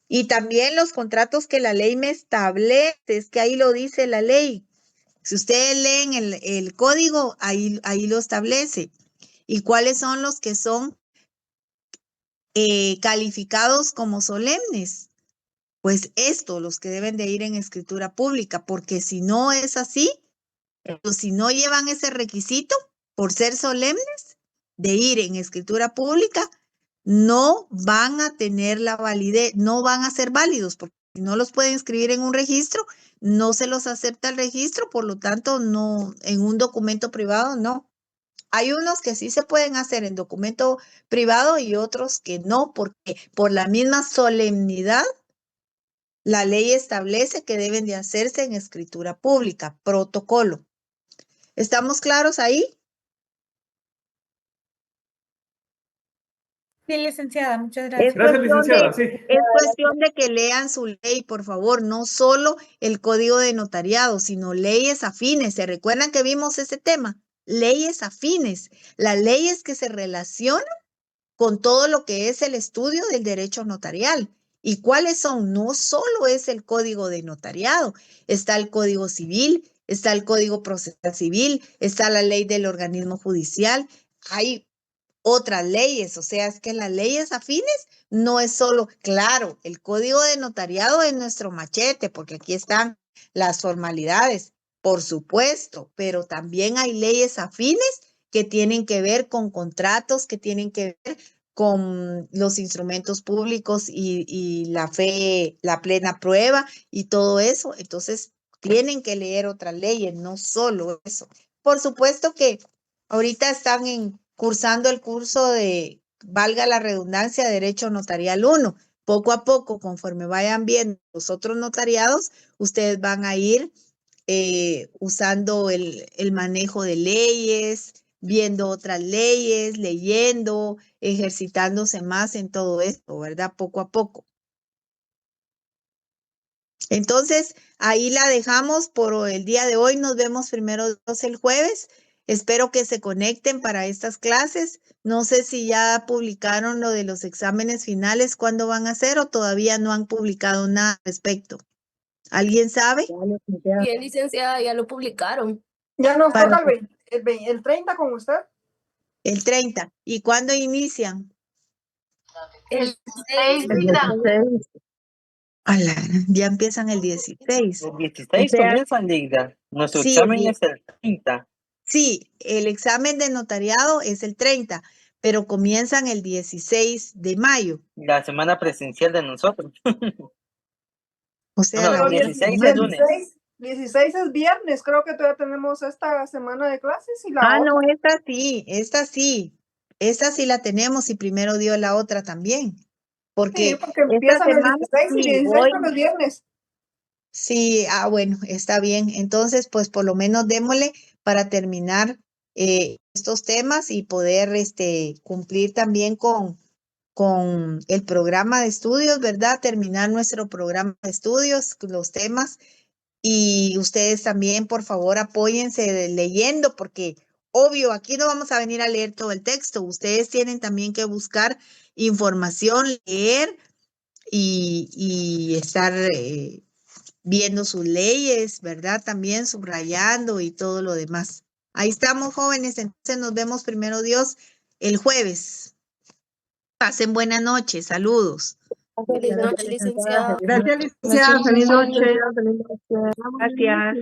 [SPEAKER 1] Y también los contratos que la ley me establece, es que ahí lo dice la ley. Si ustedes leen el código, ahí lo establece. ¿Y cuáles son los que son calificados como solemnes? Pues los que deben de ir en escritura pública, porque si no es así, si no llevan ese requisito por ser solemnes de ir en escritura pública, no van a tener la validez, no van a ser válidos, porque si no los pueden inscribir en un registro, no se los acepta el registro, por lo tanto, no, en un documento privado, no. Hay unos que sí se pueden hacer en documento privado y otros que no, porque por la misma solemnidad, la ley establece que deben de hacerse en escritura pública, protocolo. ¿Estamos claros ahí?
[SPEAKER 11] Sí, licenciada, muchas gracias.
[SPEAKER 9] Gracias, licenciada, sí.
[SPEAKER 1] Es cuestión de que lean su ley, por favor, no solo el código de notariado, sino leyes afines. ¿Se recuerdan que vimos ese tema? Leyes afines, las leyes que se relacionan con todo lo que es el estudio del derecho notarial. ¿Y cuáles son? No solo es el código de notariado, está el código civil, está el código procesal civil, está la ley del organismo judicial, hay otras leyes, o sea, es que las leyes afines no es solo, claro, el código de notariado es nuestro machete, porque aquí están las formalidades, por supuesto, pero también hay leyes afines que tienen que ver con contratos, que tienen que ver con los instrumentos públicos y la fe, la plena prueba y todo eso. Entonces, tienen que leer otras leyes, no solo eso. Por supuesto que ahorita están cursando el curso de, valga la redundancia, Derecho Notarial 1. Poco a poco, conforme vayan viendo los otros notariados, ustedes van a ir usando el manejo de leyes, viendo otras leyes, leyendo, ejercitándose más en todo esto, ¿verdad? Poco a poco. Entonces, ahí la dejamos por el día de hoy. Nos vemos primero el jueves. Espero que se conecten para estas clases. No sé si ya publicaron lo de los exámenes finales, cuándo van a hacer o todavía no han publicado nada al respecto. ¿Alguien sabe?
[SPEAKER 10] Bien, licenciada, ya lo publicaron.
[SPEAKER 12] Ya nos
[SPEAKER 1] Para-
[SPEAKER 12] toca el 30 con usted.
[SPEAKER 1] El 30. ¿Y cuándo inician?
[SPEAKER 10] El 6,
[SPEAKER 6] El 16.
[SPEAKER 1] Ala, ya empiezan el 16.
[SPEAKER 13] El 16
[SPEAKER 1] O sea,
[SPEAKER 13] comienza, Ligda. Nuestro
[SPEAKER 1] sí,
[SPEAKER 13] examen es el 30.
[SPEAKER 1] Sí, el examen de notariado es el 30, pero comienzan el 16 de mayo.
[SPEAKER 13] La semana presencial de nosotros.
[SPEAKER 1] O sea,
[SPEAKER 13] No,
[SPEAKER 1] la
[SPEAKER 13] 16 es lunes.
[SPEAKER 12] 16 es viernes, creo que todavía tenemos esta semana de clases y la
[SPEAKER 1] Ah,
[SPEAKER 12] otra.
[SPEAKER 1] no, esta sí la tenemos y primero dio la otra también.
[SPEAKER 12] Sí,
[SPEAKER 1] Porque
[SPEAKER 12] porque
[SPEAKER 1] esta
[SPEAKER 12] empiezan el
[SPEAKER 1] semana
[SPEAKER 12] 16 y
[SPEAKER 1] sí,
[SPEAKER 12] 16
[SPEAKER 1] hoy,
[SPEAKER 12] son los viernes.
[SPEAKER 1] sí, bueno, está bien. Entonces, pues por lo menos démosle para terminar estos temas y poder cumplir también con el programa de estudios, ¿verdad? Terminar nuestro programa de estudios, los temas. Y ustedes también, por favor, apóyense leyendo, porque obvio, aquí no vamos a venir a leer todo el texto. Ustedes tienen también que buscar información, leer y estar viendo sus leyes, ¿verdad? También subrayando y todo lo demás. Ahí estamos, jóvenes. Entonces nos vemos primero Dios el jueves. Pasen buenas noches. Saludos.
[SPEAKER 10] Feliz noche, licenciada.
[SPEAKER 12] Gracias, licenciada. Feliz noche.
[SPEAKER 1] Gracias.